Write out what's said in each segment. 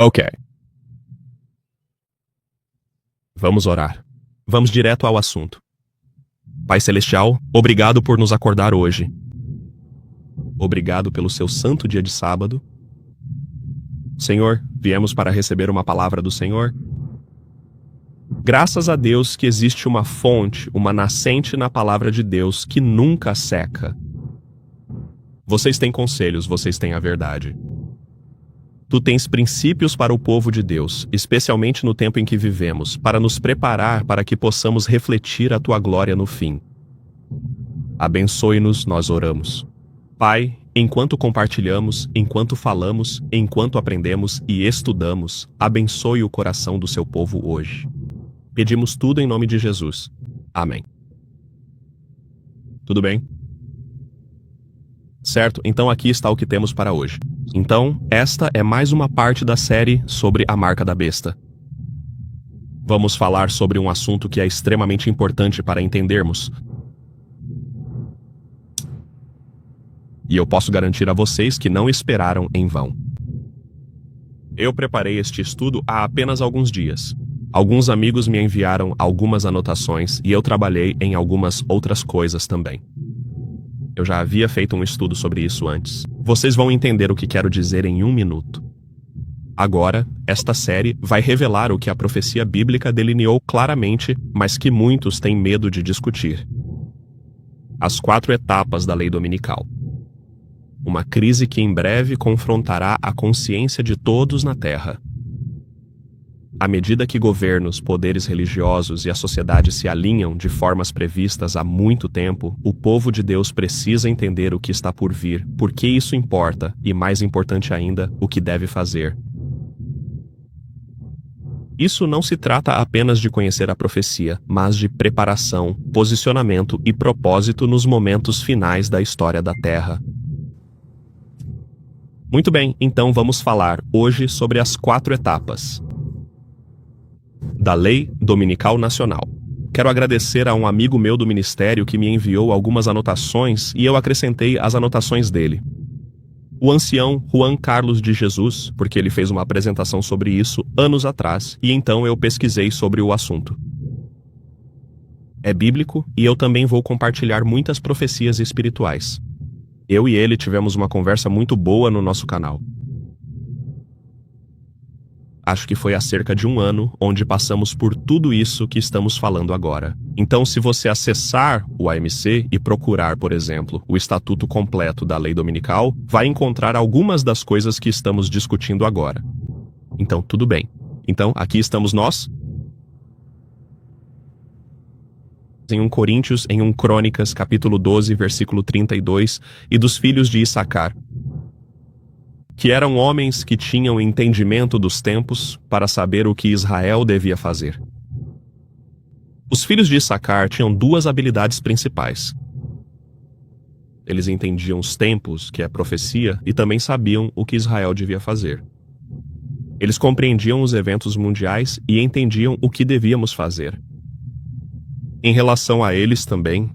Ok. Vamos orar. Vamos direto ao assunto. Pai Celestial, obrigado por nos acordar hoje. Obrigado pelo seu santo dia de sábado. Senhor, viemos para receber uma palavra do Senhor. Graças a Deus que existe uma fonte, uma nascente na palavra de Deus que nunca seca. Vocês têm conselhos, vocês têm a verdade. Tu tens princípios para o povo de Deus, especialmente no tempo em que vivemos, para nos preparar para que possamos refletir a tua glória no fim. Abençoe-nos, nós oramos. Pai, enquanto compartilhamos, enquanto falamos, enquanto aprendemos e estudamos, abençoe o coração do seu povo hoje. Pedimos tudo em nome de Jesus. Amém. Tudo bem? Certo, então aqui está o que temos para hoje. Então, esta é mais uma parte da série sobre a marca da besta. Vamos falar sobre um assunto que é extremamente importante para entendermos. E eu posso garantir a vocês que não esperaram em vão. Eu preparei este estudo há apenas alguns dias. Alguns amigos me enviaram algumas anotações e eu trabalhei em algumas outras coisas também. Eu já havia feito um estudo sobre isso antes. Vocês vão entender o que quero dizer em 1 minuto. Agora, esta série vai revelar o que a profecia bíblica delineou claramente, mas que muitos têm medo de discutir. As 4 etapas da lei dominical. Uma crise que em breve confrontará a consciência de todos na Terra. À medida que governos, poderes religiosos e a sociedade se alinham de formas previstas há muito tempo, o povo de Deus precisa entender o que está por vir, por que isso importa e, mais importante ainda, o que deve fazer. Isso não se trata apenas de conhecer a profecia, mas de preparação, posicionamento e propósito nos momentos finais da história da Terra. Muito bem, então vamos falar hoje sobre as 4 etapas da Lei Dominical Nacional. Quero agradecer a um amigo meu do ministério que me enviou algumas anotações e eu acrescentei as anotações dele. O ancião Juan Carlos de Jesus, porque ele fez uma apresentação sobre isso anos atrás, e então eu pesquisei sobre o assunto. É bíblico e eu também vou compartilhar muitas profecias espirituais. Eu e ele tivemos uma conversa muito boa no nosso canal. Acho que foi há cerca de 1 ano, onde passamos por tudo isso que estamos falando agora. Então, se você acessar o AMC e procurar, por exemplo, o Estatuto Completo da Lei Dominical, vai encontrar algumas das coisas que estamos discutindo agora. Então, tudo bem. Então, aqui estamos nós. Em 1 Coríntios, em 1 Crônicas, capítulo 12, versículo 32, e dos filhos de Issacar, que eram homens que tinham entendimento dos tempos para saber o que Israel devia fazer. Os filhos de Issacar tinham 2 habilidades principais. Eles entendiam os tempos, que é profecia, e também sabiam o que Israel devia fazer. Eles compreendiam os eventos mundiais e entendiam o que devíamos fazer. Em relação a eles também,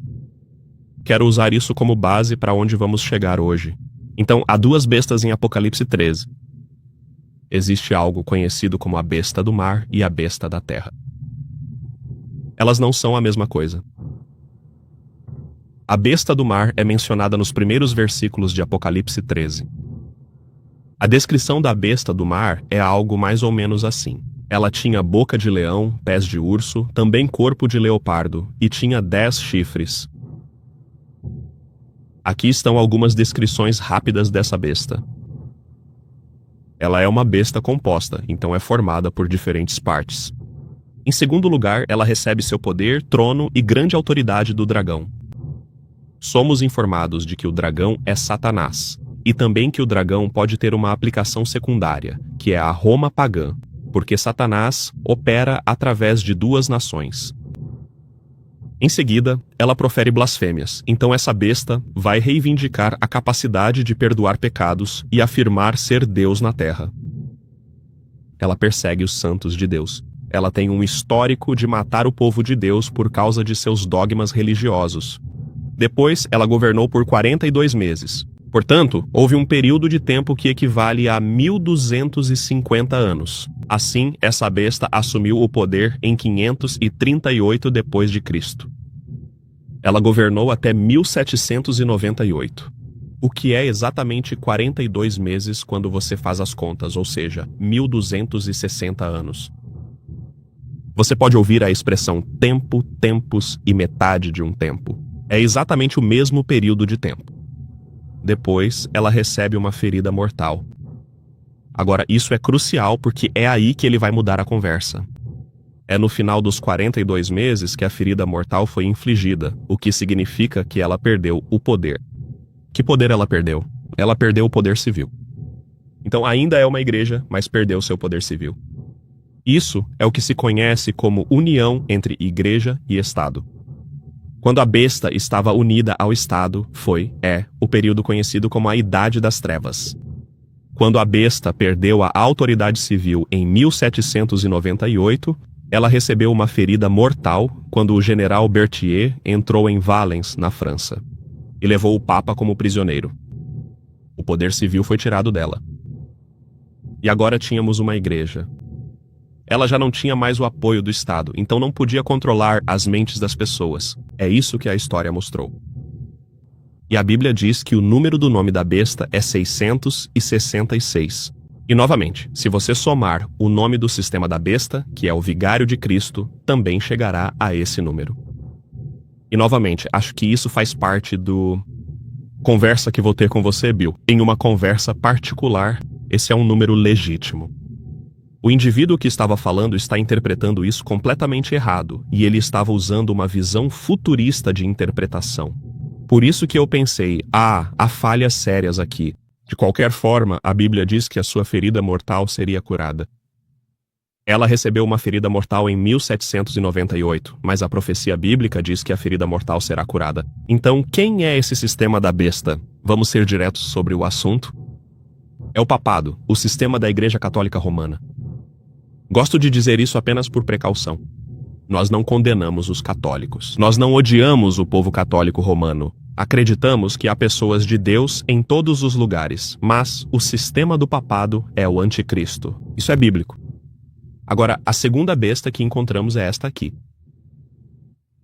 quero usar isso como base para onde vamos chegar hoje. Então, há 2 bestas em Apocalipse 13. Existe algo conhecido como a besta do mar e a besta da terra. Elas não são a mesma coisa. A besta do mar é mencionada nos primeiros versículos de Apocalipse 13. A descrição da besta do mar é algo mais ou menos assim. Ela tinha boca de leão, pés de urso, também corpo de leopardo, e tinha 10 chifres. Aqui estão algumas descrições rápidas dessa besta. Ela é uma besta composta, então é formada por diferentes partes. Em segundo lugar, ela recebe seu poder, trono e grande autoridade do dragão. Somos informados de que o dragão é Satanás, e também que o dragão pode ter uma aplicação secundária, que é a Roma pagã, porque Satanás opera através de 2 nações. Em seguida, ela profere blasfêmias, então essa besta vai reivindicar a capacidade de perdoar pecados e afirmar ser Deus na terra. Ela persegue os santos de Deus. Ela tem um histórico de matar o povo de Deus por causa de seus dogmas religiosos. Depois, ela governou por 42 meses. Portanto, houve um período de tempo que equivale a 1250 anos. Assim, essa besta assumiu o poder em 538 depois de Cristo. Ela governou até 1798, o que é exatamente 42 meses quando você faz as contas, ou seja, 1260 anos. Você pode ouvir a expressão tempo, tempos e metade de um tempo. É exatamente o mesmo período de tempo. Depois, ela recebe uma ferida mortal. Agora, isso é crucial porque é aí que ele vai mudar a conversa. É no final dos 42 meses que a ferida mortal foi infligida, o que significa que ela perdeu o poder. Que poder ela perdeu? Ela perdeu o poder civil. Então ainda é uma igreja, mas perdeu seu poder civil. Isso é o que se conhece como união entre igreja e Estado. Quando a besta estava unida ao Estado, o período conhecido como a Idade das Trevas. Quando a besta perdeu a autoridade civil em 1798, ela recebeu uma ferida mortal quando o general Berthier entrou em Valence, na França, e levou o Papa como prisioneiro. O poder civil foi tirado dela. E agora tínhamos uma igreja. Ela já não tinha mais o apoio do Estado, então não podia controlar as mentes das pessoas. É isso que a história mostrou. E a Bíblia diz que o número do nome da besta é 666. E novamente, se você somar o nome do sistema da besta, que é o Vigário de Cristo, também chegará a esse número. E novamente, acho que isso faz parte do conversa que vou ter com você, Bill. Em uma conversa particular, esse é um número legítimo. O indivíduo que estava falando está interpretando isso completamente errado, e ele estava usando uma visão futurista de interpretação. Por isso que eu pensei, há falhas sérias aqui. De qualquer forma, a Bíblia diz que a sua ferida mortal seria curada. Ela recebeu uma ferida mortal em 1798, mas a profecia bíblica diz que a ferida mortal será curada. Então, quem é esse sistema da besta? Vamos ser diretos sobre o assunto? É o papado, o sistema da Igreja Católica Romana. Gosto de dizer isso apenas por precaução. Nós não condenamos os católicos. Nós não odiamos o povo católico romano. Acreditamos que há pessoas de Deus em todos os lugares, mas o sistema do papado é o anticristo. Isso é bíblico. Agora, a segunda besta que encontramos é esta aqui.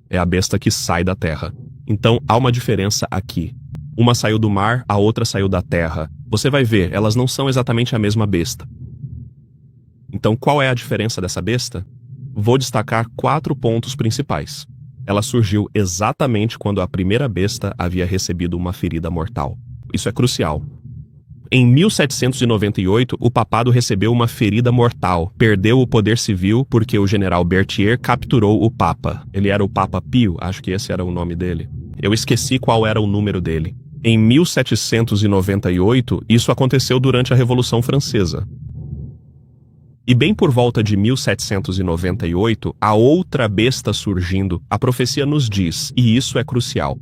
É a besta que sai da terra. Então, há uma diferença aqui. Uma saiu do mar, a outra saiu da terra. Você vai ver, elas não são exatamente a mesma besta. Então, qual é a diferença dessa besta? Vou destacar 4 pontos principais. Ela surgiu exatamente quando a primeira besta havia recebido uma ferida mortal. Isso é crucial. Em 1798, o papado recebeu uma ferida mortal, perdeu o poder civil porque o general Berthier capturou o Papa. Ele era o Papa Pio, acho que esse era o nome dele. Eu esqueci qual era o número dele. Em 1798, isso aconteceu durante a Revolução Francesa. E bem por volta de 1798, a outra besta surgindo, a profecia nos diz, e isso é crucial.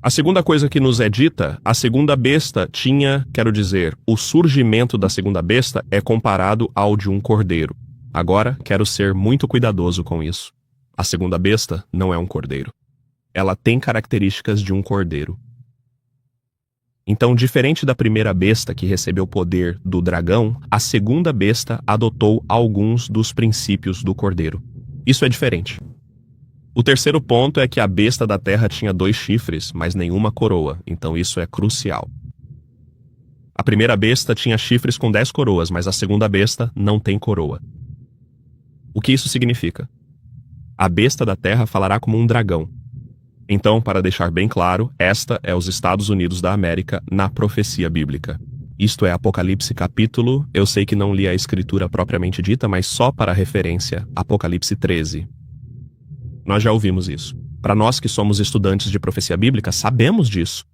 A segunda coisa que nos é dita, a segunda besta o surgimento da segunda besta é comparado ao de um cordeiro. Agora, quero ser muito cuidadoso com isso. A segunda besta não é um cordeiro. Ela tem características de um cordeiro. Então, diferente da primeira besta que recebeu o poder do dragão, a segunda besta adotou alguns dos princípios do cordeiro. Isso é diferente. O terceiro ponto é que a besta da terra tinha 2 chifres, mas nenhuma coroa, então isso é crucial. A primeira besta tinha chifres com 10 coroas, mas a segunda besta não tem coroa. O que isso significa? A besta da terra falará como um dragão. Então, para deixar bem claro, esta é os Estados Unidos da América na profecia bíblica. Isto é Apocalipse capítulo, eu sei que não li a escritura propriamente dita, mas só para referência, Apocalipse 13. Nós já ouvimos isso. Para nós que somos estudantes de profecia bíblica, sabemos disso.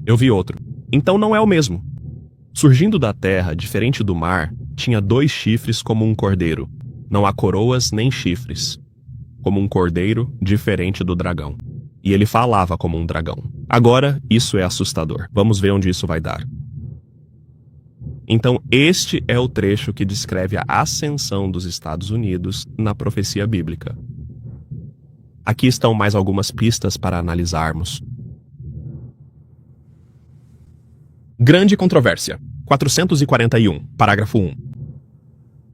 Eu vi outro. Então não é o mesmo. Surgindo da terra, diferente do mar, tinha 2 chifres como um cordeiro. Não há coroas nem chifres. Como um cordeiro, diferente do dragão. E ele falava como um dragão. Agora, isso é assustador. Vamos ver onde isso vai dar. Então, este é o trecho que descreve a ascensão dos Estados Unidos na profecia bíblica. Aqui estão mais algumas pistas para analisarmos. Grande controvérsia. 441, parágrafo 1.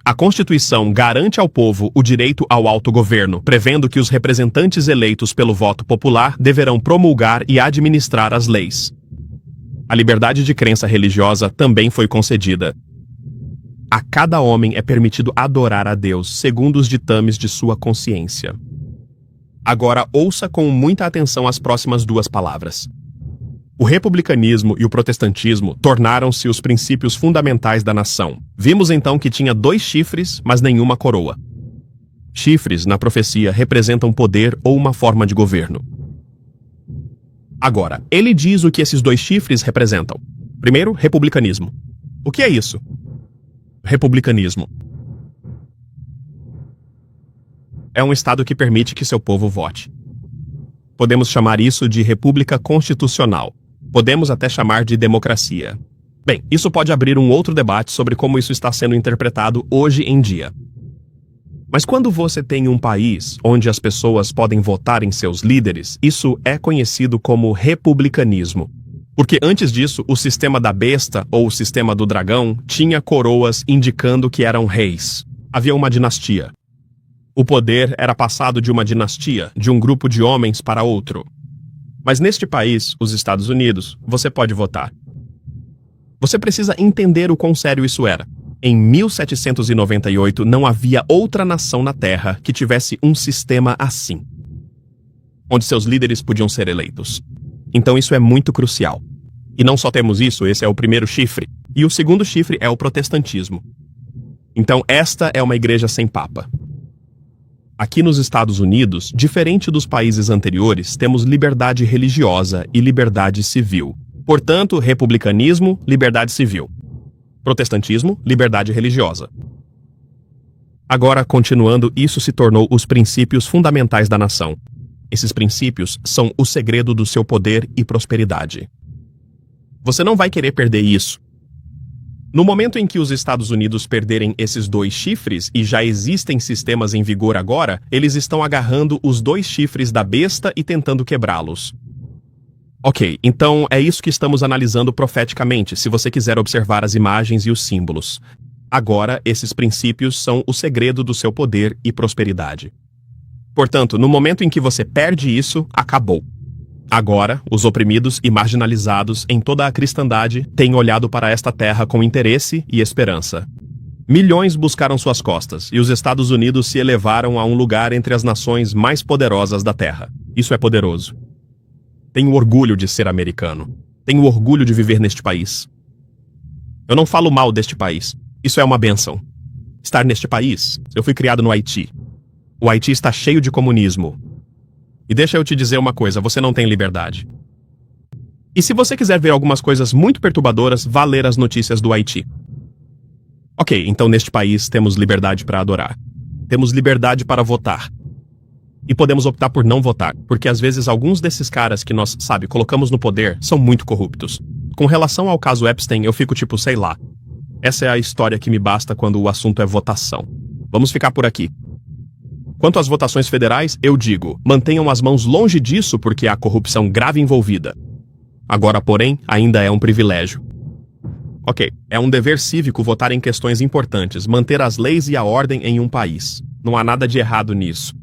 A Constituição garante ao povo o direito ao autogoverno, prevendo que os representantes eleitos pelo voto popular deverão promulgar e administrar as leis. A liberdade de crença religiosa também foi concedida. A cada homem é permitido adorar a Deus segundo os ditames de sua consciência. Agora ouça com muita atenção as próximas duas palavras. O republicanismo e o protestantismo tornaram-se os princípios fundamentais da nação. Vimos então que tinha 2 chifres, mas nenhuma coroa. Chifres, na profecia, representam poder ou uma forma de governo. Agora, ele diz o que esses 2 chifres representam. Primeiro, republicanismo. O que é isso? Republicanismo é um estado que permite que seu povo vote. Podemos chamar isso de república constitucional. Podemos até chamar de democracia. Bem, isso pode abrir um outro debate sobre como isso está sendo interpretado hoje em dia. Mas quando você tem um país onde as pessoas podem votar em seus líderes, isso é conhecido como republicanismo. Porque antes disso, o sistema da besta ou o sistema do dragão tinha coroas indicando que eram reis. Havia uma dinastia. O poder era passado de uma dinastia, de um grupo de homens para outro. Mas neste país, os Estados Unidos, você pode votar. Você precisa entender o quão sério isso era. Em 1798, não havia outra nação na Terra que tivesse um sistema assim, onde seus líderes podiam ser eleitos. Então isso é muito crucial. E não só temos isso, esse é o primeiro chifre. E o segundo chifre é o protestantismo. Então esta é uma igreja sem papa. Aqui nos Estados Unidos, diferente dos países anteriores, temos liberdade religiosa e liberdade civil. Portanto, republicanismo, liberdade civil. Protestantismo, liberdade religiosa. Agora, continuando, isso se tornou os princípios fundamentais da nação. Esses princípios são o segredo do seu poder e prosperidade. Você não vai querer perder isso. No momento em que os Estados Unidos perderem esses 2 chifres, e já existem sistemas em vigor agora, eles estão agarrando os 2 chifres da besta e tentando quebrá-los. Ok, então é isso que estamos analisando profeticamente, se você quiser observar as imagens e os símbolos. Agora, esses princípios são o segredo do seu poder e prosperidade. Portanto, no momento em que você perde isso, acabou. Agora, os oprimidos e marginalizados em toda a cristandade têm olhado para esta terra com interesse e esperança. Milhões buscaram suas costas, e os Estados Unidos se elevaram a um lugar entre as nações mais poderosas da terra. Isso é poderoso. Tenho orgulho de ser americano. Tenho orgulho de viver neste país. Eu não falo mal deste país. Isso é uma bênção. Estar neste país, eu fui criado no Haiti. O Haiti está cheio de comunismo. E deixa eu te dizer uma coisa, você não tem liberdade. E se você quiser ver algumas coisas muito perturbadoras, vá ler as notícias do Haiti. Ok, então neste país temos liberdade para adorar. Temos liberdade para votar. E podemos optar por não votar, porque às vezes alguns desses caras que nós, colocamos no poder são muito corruptos. Com relação ao caso Epstein, eu fico tipo, sei lá. Essa é a história que me basta quando o assunto é votação. Vamos ficar por aqui. Quanto às votações federais, eu digo, mantenham as mãos longe disso porque há corrupção grave envolvida. Agora, porém, ainda é um privilégio. Ok, é um dever cívico votar em questões importantes, manter as leis e a ordem em um país. Não há nada de errado nisso.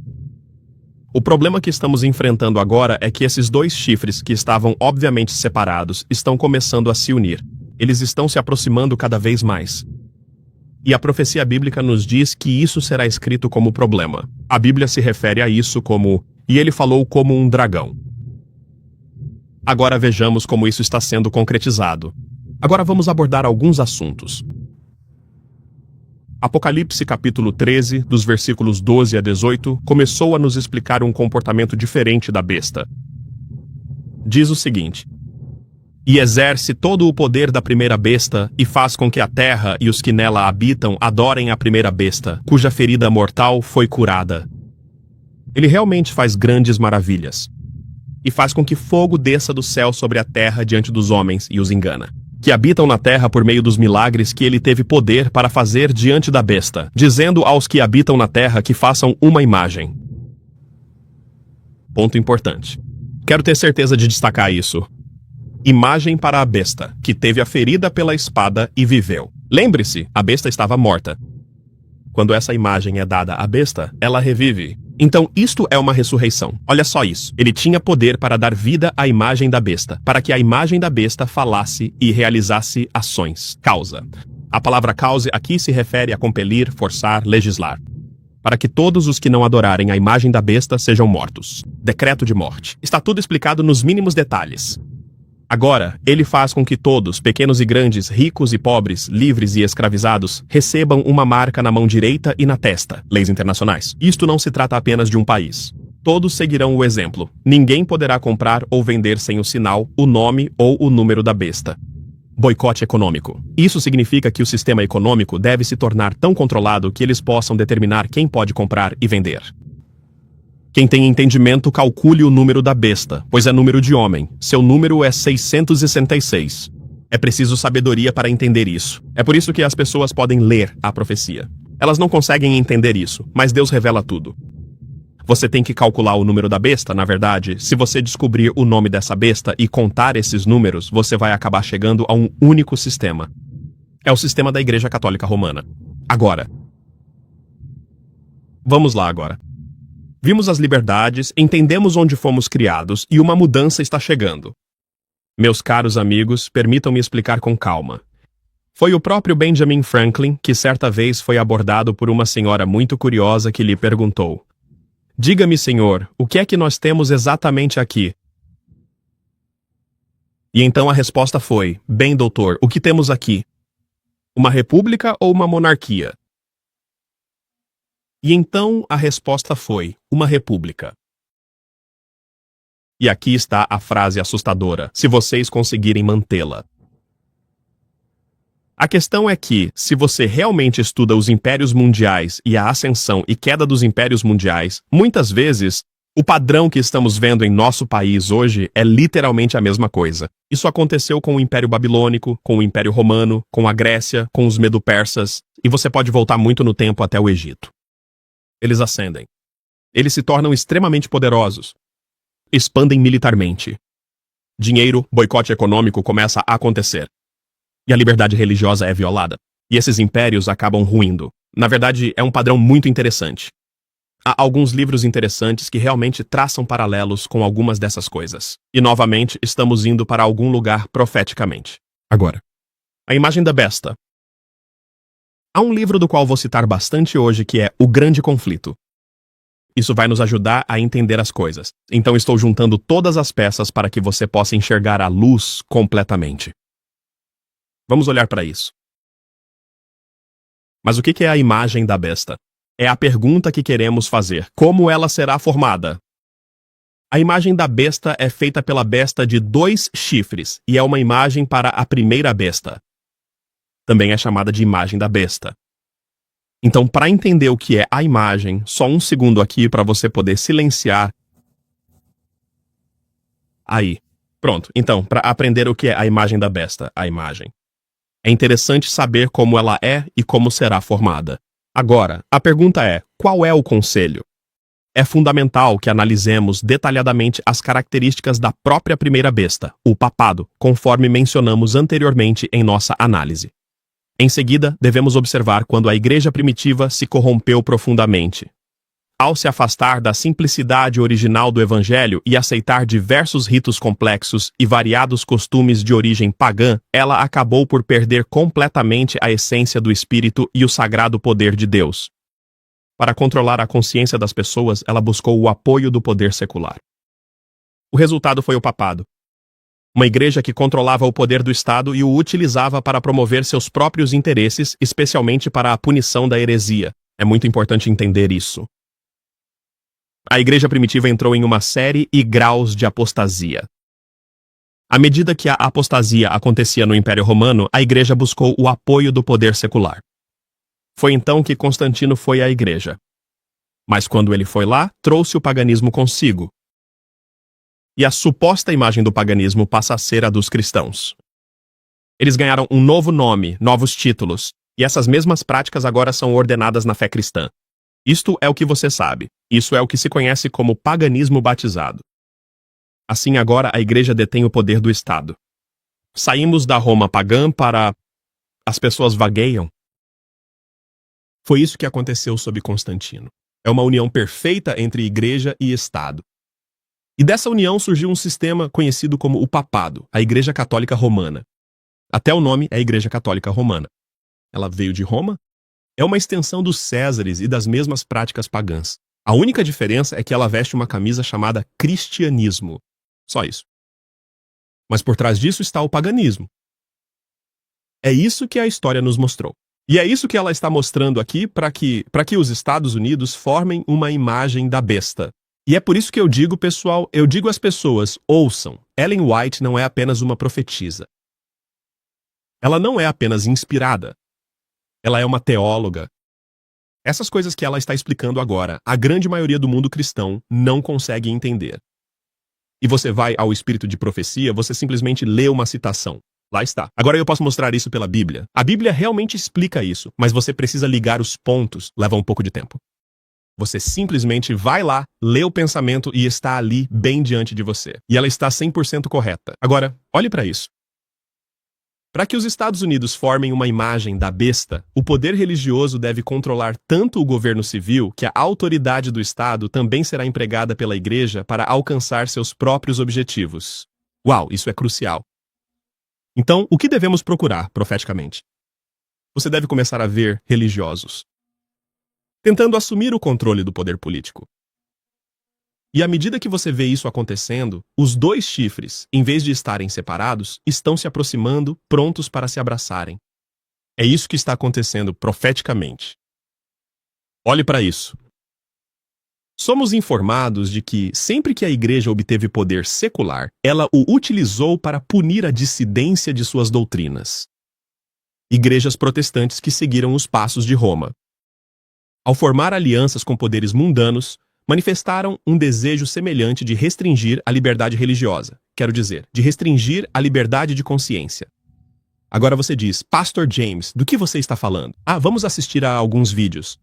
O problema que estamos enfrentando agora é que esses 2 chifres, que estavam obviamente separados, estão começando a se unir. Eles estão se aproximando cada vez mais. E a profecia bíblica nos diz que isso será escrito como problema. A Bíblia se refere a isso como, e ele falou como um dragão. Agora vejamos como isso está sendo concretizado. Agora vamos abordar alguns assuntos. Apocalipse capítulo 13, dos versículos 12 a 18, começou a nos explicar um comportamento diferente da besta. Diz o seguinte: E exerce todo o poder da primeira besta, e faz com que a terra e os que nela habitam adorem a primeira besta, cuja ferida mortal foi curada. Ele realmente faz grandes maravilhas. E faz com que fogo desça do céu sobre a terra diante dos homens e os engana, que habitam na terra por meio dos milagres que ele teve poder para fazer diante da besta, dizendo aos que habitam na terra que façam uma imagem. Ponto importante. Quero ter certeza de destacar isso. Imagem para a besta, que teve a ferida pela espada e viveu. Lembre-se, a besta estava morta. Quando essa imagem é dada à besta, ela revive. Então isto é uma ressurreição. Olha só isso. Ele tinha poder para dar vida à imagem da besta, para que a imagem da besta falasse e realizasse ações. Causa. A palavra cause aqui se refere a compelir, forçar, legislar. Para que todos os que não adorarem a imagem da besta sejam mortos. Decreto de morte. Está tudo explicado nos mínimos detalhes. Agora, ele faz com que todos, pequenos e grandes, ricos e pobres, livres e escravizados, recebam uma marca na mão direita e na testa. Leis internacionais. Isto não se trata apenas de um país. Todos seguirão o exemplo. Ninguém poderá comprar ou vender sem o sinal, o nome ou o número da besta. Boicote econômico. Isso significa que o sistema econômico deve se tornar tão controlado que eles possam determinar quem pode comprar e vender. Quem tem entendimento, calcule o número da besta, pois é número de homem. Seu número é 666. É preciso sabedoria para entender isso. É por isso que as pessoas podem ler a profecia. Elas não conseguem entender isso, mas Deus revela tudo. Você tem que calcular o número da besta, na verdade. Se você descobrir o nome dessa besta e contar esses números, você vai acabar chegando a um único sistema. É o sistema da Igreja Católica Romana. Agora. Vamos lá agora. Vimos as liberdades, entendemos onde fomos criados e uma mudança está chegando. Meus caros amigos, permitam-me explicar com calma. Foi o próprio Benjamin Franklin que certa vez foi abordado por uma senhora muito curiosa que lhe perguntou: "Diga-me, senhor, o que é que nós temos exatamente aqui?" E então a resposta foi: "Bem, doutor, o que temos aqui? Uma república ou uma monarquia?" E então a resposta foi: uma república. E aqui está a frase assustadora, se vocês conseguirem mantê-la. A questão é que, se você realmente estuda os impérios mundiais e a ascensão e queda dos impérios mundiais, muitas vezes, o padrão que estamos vendo em nosso país hoje é literalmente a mesma coisa. Isso aconteceu com o Império Babilônico, com o Império Romano, com a Grécia, com os Medo-Persas, e você pode voltar muito no tempo até o Egito. Eles ascendem. Eles se tornam extremamente poderosos. Expandem militarmente. Dinheiro, boicote econômico começa a acontecer. E a liberdade religiosa é violada. E esses impérios acabam ruindo. Na verdade, é um padrão muito interessante. Há alguns livros interessantes que realmente traçam paralelos com algumas dessas coisas. E novamente, estamos indo para algum lugar profeticamente. Agora, a imagem da besta. Há um livro do qual vou citar bastante hoje que é O Grande Conflito. Isso vai nos ajudar a entender as coisas. Então estou juntando todas as peças para que você possa enxergar a luz completamente. Vamos olhar para isso. Mas o que é a imagem da besta? É a pergunta que queremos fazer. Como ela será formada? A imagem da besta é feita pela besta de 2 chifres e é uma imagem para a primeira besta. Também é chamada de imagem da besta. Então, para entender o que é a imagem, só um segundo aqui para você poder silenciar. Aí. Pronto. Então, para aprender o que é a imagem da besta, a imagem. É interessante saber como ela é e como será formada. Agora, a pergunta é: qual é o conselho? É fundamental que analisemos detalhadamente as características da própria primeira besta, o papado, conforme mencionamos anteriormente em nossa análise. Em seguida, devemos observar quando a igreja primitiva se corrompeu profundamente. Ao se afastar da simplicidade original do evangelho e aceitar diversos ritos complexos e variados costumes de origem pagã, ela acabou por perder completamente a essência do Espírito e o sagrado poder de Deus. Para controlar a consciência das pessoas, ela buscou o apoio do poder secular. O resultado foi o papado. Uma igreja que controlava o poder do Estado e o utilizava para promover seus próprios interesses, especialmente para a punição da heresia. É muito importante entender isso. A igreja primitiva entrou em uma série e graus de apostasia. À medida que a apostasia acontecia no Império Romano, a igreja buscou o apoio do poder secular. Foi então que Constantino foi à igreja. Mas quando ele foi lá, trouxe o paganismo consigo. E a suposta imagem do paganismo passa a ser a dos cristãos. Eles ganharam um novo nome, novos títulos, e essas mesmas práticas agora são ordenadas na fé cristã. Isto é o que você sabe. Isso é o que se conhece como paganismo batizado. Assim agora a igreja detém o poder do Estado. Saímos da Roma pagã para... As pessoas vagueiam. Foi isso que aconteceu sob Constantino. É uma união perfeita entre igreja e Estado. E dessa união surgiu um sistema conhecido como o Papado, a Igreja Católica Romana. Até o nome é Igreja Católica Romana. Ela veio de Roma, é uma extensão dos Césares e das mesmas práticas pagãs. A única diferença é que ela veste uma camisa chamada cristianismo. Só isso. Mas por trás disso está o paganismo. É isso que a história nos mostrou. E é isso que ela está mostrando aqui para que os Estados Unidos formem uma imagem da besta. E é por isso que eu digo, pessoal, eu digo às pessoas, ouçam, Ellen White não é apenas uma profetisa. Ela não é apenas inspirada. Ela é uma teóloga. Essas coisas que ela está explicando agora, a grande maioria do mundo cristão não consegue entender. E você vai ao espírito de profecia, você simplesmente lê uma citação. Lá está. Agora eu posso mostrar isso pela Bíblia. A Bíblia realmente explica isso, mas você precisa ligar os pontos. Leva um pouco de tempo. Você simplesmente vai lá, lê o pensamento e está ali bem diante de você. E ela está 100% correta. Agora, olhe para isso. Para que os Estados Unidos formem uma imagem da besta, o poder religioso deve controlar tanto o governo civil que a autoridade do Estado também será empregada pela Igreja para alcançar seus próprios objetivos. Uau, isso é crucial. Então, o que devemos procurar profeticamente? Você deve começar a ver religiosos tentando assumir o controle do poder político. E à medida que você vê isso acontecendo, os dois chifres, em vez de estarem separados, estão se aproximando, prontos para se abraçarem. É isso que está acontecendo profeticamente. Olhe para isso. Somos informados de que, sempre que a igreja obteve poder secular, ela o utilizou para punir a dissidência de suas doutrinas. Igrejas protestantes que seguiram os passos de Roma. Ao formar alianças com poderes mundanos, manifestaram um desejo semelhante de restringir a liberdade religiosa, quero dizer, de restringir a liberdade de consciência. Agora você diz, Pastor James, do que você está falando? Vamos assistir a alguns vídeos.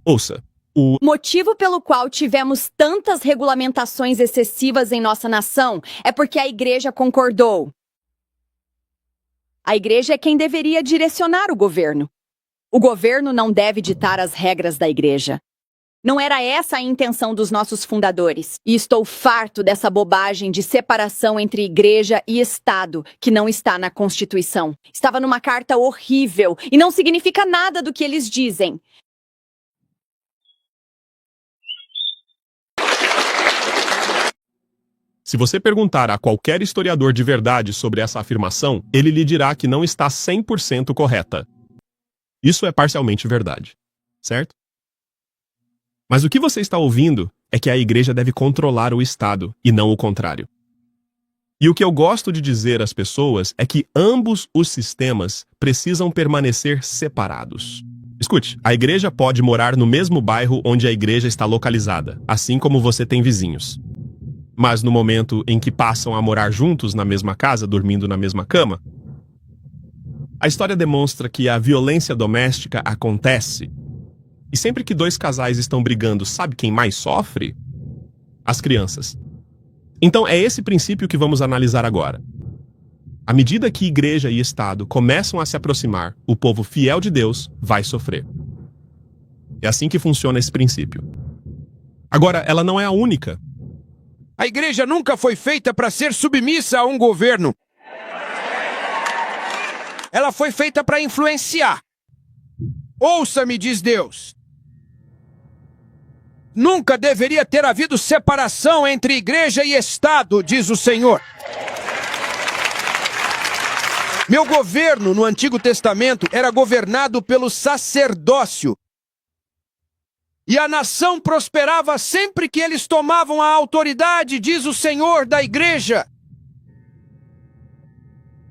Ouça. O motivo pelo qual tivemos tantas regulamentações excessivas em nossa nação é porque a igreja concordou. A igreja é quem deveria direcionar o governo. O governo não deve ditar as regras da igreja. Não era essa a intenção dos nossos fundadores. E estou farto dessa bobagem de separação entre igreja e Estado, que não está na Constituição. Estava numa carta horrível e não significa nada do que eles dizem. Se você perguntar a qualquer historiador de verdade sobre essa afirmação, ele lhe dirá que não está 100% correta. Isso é parcialmente verdade, certo? Mas o que você está ouvindo é que a igreja deve controlar o Estado e não o contrário. E o que eu gosto de dizer às pessoas é que ambos os sistemas precisam permanecer separados. Escute, a igreja pode morar no mesmo bairro onde a igreja está localizada, assim como você tem vizinhos. Mas no momento em que passam a morar juntos na mesma casa, dormindo na mesma cama, a história demonstra que a violência doméstica acontece. E sempre que dois casais estão brigando, sabe quem mais sofre? As crianças. Então é esse princípio que vamos analisar agora. À medida que igreja e Estado começam a se aproximar, o povo fiel de Deus vai sofrer. É assim que funciona esse princípio. Agora, ela não é a única. A igreja nunca foi feita para ser submissa a um governo. Ela foi feita para influenciar. Ouça-me, diz Deus. Nunca deveria ter havido separação entre igreja e Estado, diz o Senhor. Meu governo no Antigo Testamento era governado pelo sacerdócio. E a nação prosperava sempre que eles tomavam a autoridade, diz o Senhor, da igreja.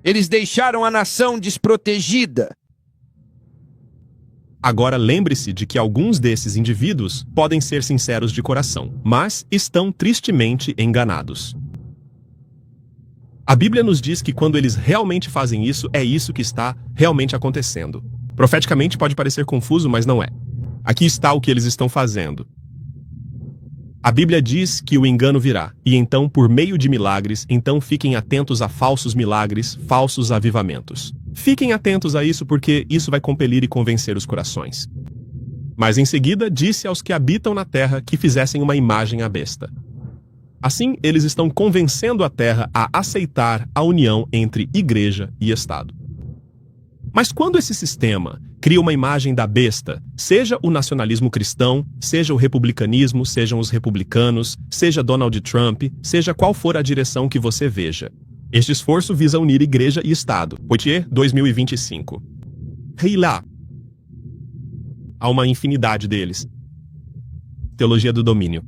Eles deixaram a nação desprotegida. Agora lembre-se de que alguns desses indivíduos podem ser sinceros de coração, mas estão tristemente enganados. A Bíblia nos diz que quando eles realmente fazem isso, é isso que está realmente acontecendo. Profeticamente pode parecer confuso, mas não é. Aqui está o que eles estão fazendo. A Bíblia diz que o engano virá, e então, por meio de milagres, então fiquem atentos a falsos milagres, falsos avivamentos. Fiquem atentos a isso porque isso vai compelir e convencer os corações. Mas em seguida disse aos que habitam na terra que fizessem uma imagem à besta. Assim, eles estão convencendo a terra a aceitar a união entre igreja e Estado. Mas quando esse sistema cria uma imagem da besta, seja o nacionalismo cristão, seja o republicanismo, sejam os republicanos, seja Donald Trump, seja qual for a direção que você veja, este esforço visa unir igreja e Estado. Poitiers, 2025. Lá. Há uma infinidade deles. Teologia do domínio.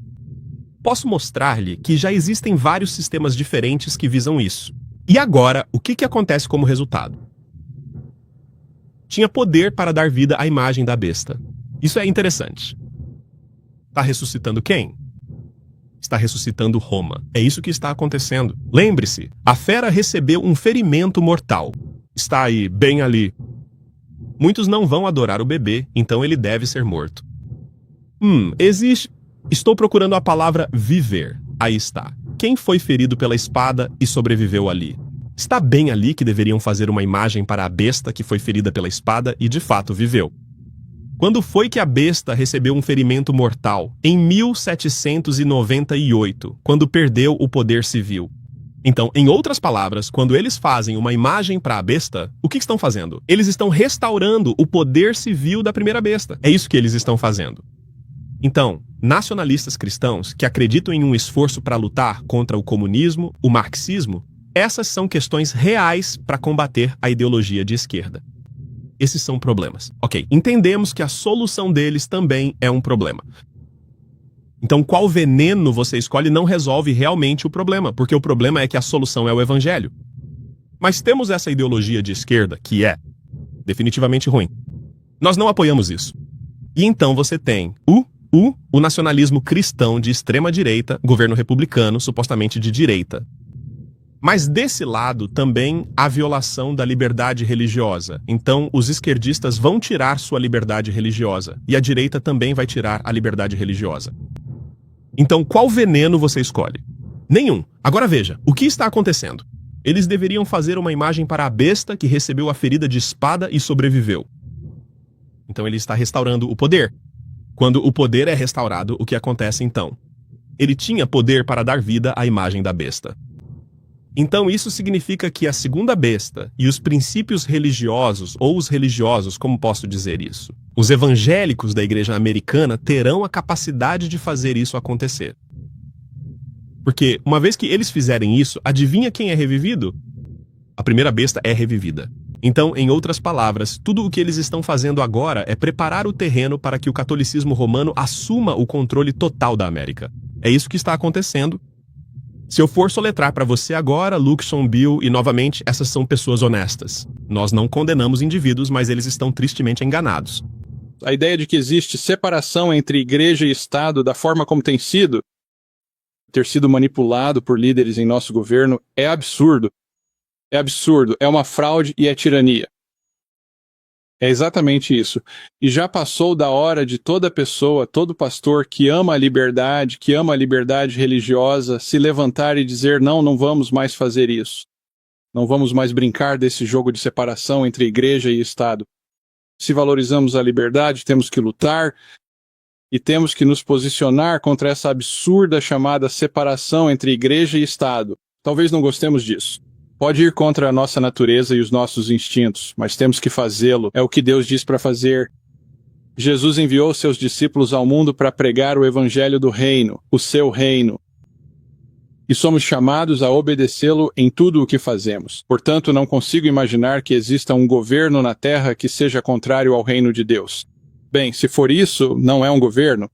Posso mostrar-lhe que já existem vários sistemas diferentes que visam isso. E agora, o que acontece como resultado? Tinha poder para dar vida à imagem da besta. Isso é interessante. Está ressuscitando quem? Está ressuscitando Roma. É isso que está acontecendo. Lembre-se, a fera recebeu um ferimento mortal. Está aí, bem ali. Muitos não vão adorar o bebê, então ele deve ser morto. Existe... Estou procurando a palavra viver. Aí está. Quem foi ferido pela espada e sobreviveu ali? Está bem ali que deveriam fazer uma imagem para a besta que foi ferida pela espada e de fato viveu. Quando foi que a besta recebeu um ferimento mortal? Em 1798, quando perdeu o poder civil. Então, em outras palavras, quando eles fazem uma imagem para a besta, o que estão fazendo? Eles estão restaurando o poder civil da primeira besta. É isso que eles estão fazendo. Então, nacionalistas cristãos que acreditam em um esforço para lutar contra o comunismo, o marxismo, essas são questões reais para combater a ideologia de esquerda. Esses são problemas. Ok, entendemos que a solução deles também é um problema. Então, qual veneno você escolhe não resolve realmente o problema, porque o problema é que a solução é o evangelho. Mas temos essa ideologia de esquerda que é definitivamente ruim. Nós não apoiamos isso. E então você tem o nacionalismo cristão de extrema-direita, governo republicano, supostamente de direita. Mas desse lado também há violação da liberdade religiosa. Então, os esquerdistas vão tirar sua liberdade religiosa. E a direita também vai tirar a liberdade religiosa. Então, qual veneno você escolhe? Nenhum. Agora veja, o que está acontecendo? Eles deveriam fazer uma imagem para a besta que recebeu a ferida de espada e sobreviveu. Então, ele está restaurando o poder. Quando o poder é restaurado, o que acontece então? Ele tinha poder para dar vida à imagem da besta. Então isso significa que a segunda besta e os princípios religiosos, ou os religiosos, como posso dizer isso? Os evangélicos da igreja americana terão a capacidade de fazer isso acontecer. Porque uma vez que eles fizerem isso, adivinha quem é revivido? A primeira besta é revivida. Então, em outras palavras, tudo o que eles estão fazendo agora é preparar o terreno para que o catolicismo romano assuma o controle total da América. É isso que está acontecendo. Se eu for soletrar para você agora, Luxon, Bill e novamente, essas são pessoas honestas. Nós não condenamos indivíduos, mas eles estão tristemente enganados. A ideia de que existe separação entre igreja e Estado da forma como tem sido, ter sido manipulado por líderes em nosso governo, é absurdo. É absurdo, é uma fraude e é tirania. É exatamente isso. E já passou da hora de toda pessoa, todo pastor que ama a liberdade religiosa, se levantar e dizer, não vamos mais fazer isso. Não vamos mais brincar desse jogo de separação entre igreja e Estado. Se valorizamos a liberdade, temos que lutar e temos que nos posicionar contra essa absurda chamada separação entre igreja e Estado. Talvez não gostemos disso. Pode ir contra a nossa natureza e os nossos instintos, mas temos que fazê-lo. É o que Deus diz para fazer. Jesus enviou seus discípulos ao mundo para pregar o evangelho do reino, o seu reino. E somos chamados a obedecê-lo em tudo o que fazemos. Portanto, não consigo imaginar que exista um governo na terra que seja contrário ao reino de Deus. Bem, se for isso, não é um governo?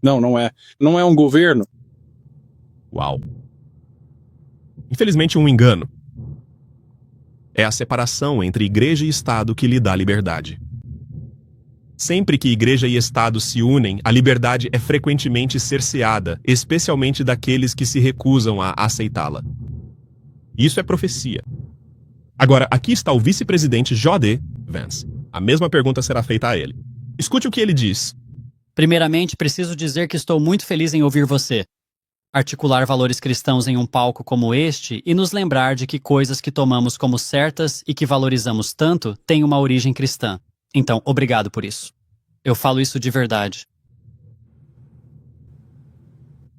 Não é. Não é um governo. Uau. Infelizmente, um engano. É a separação entre igreja e Estado que lhe dá liberdade. Sempre que igreja e Estado se unem, a liberdade é frequentemente cerceada, especialmente daqueles que se recusam a aceitá-la. Isso é profecia. Agora, aqui está o vice-presidente J.D. Vance. A mesma pergunta será feita a ele. Escute o que ele diz. Primeiramente, preciso dizer que estou muito feliz em ouvir você. Articular valores cristãos em um palco como este e nos lembrar de que coisas que tomamos como certas e que valorizamos tanto têm uma origem cristã. Então, obrigado por isso. Eu falo isso de verdade.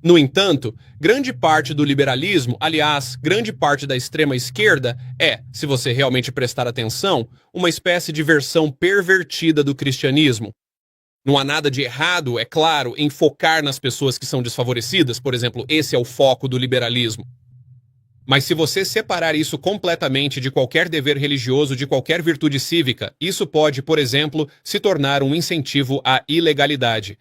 No entanto, grande parte do liberalismo, aliás, grande parte da extrema esquerda é, se você realmente prestar atenção, uma espécie de versão pervertida do cristianismo. Não há nada de errado, é claro, em focar nas pessoas que são desfavorecidas, por exemplo, esse é o foco do liberalismo. Mas se você separar isso completamente de qualquer dever religioso, de qualquer virtude cívica, isso pode, por exemplo, se tornar um incentivo à ilegalidade.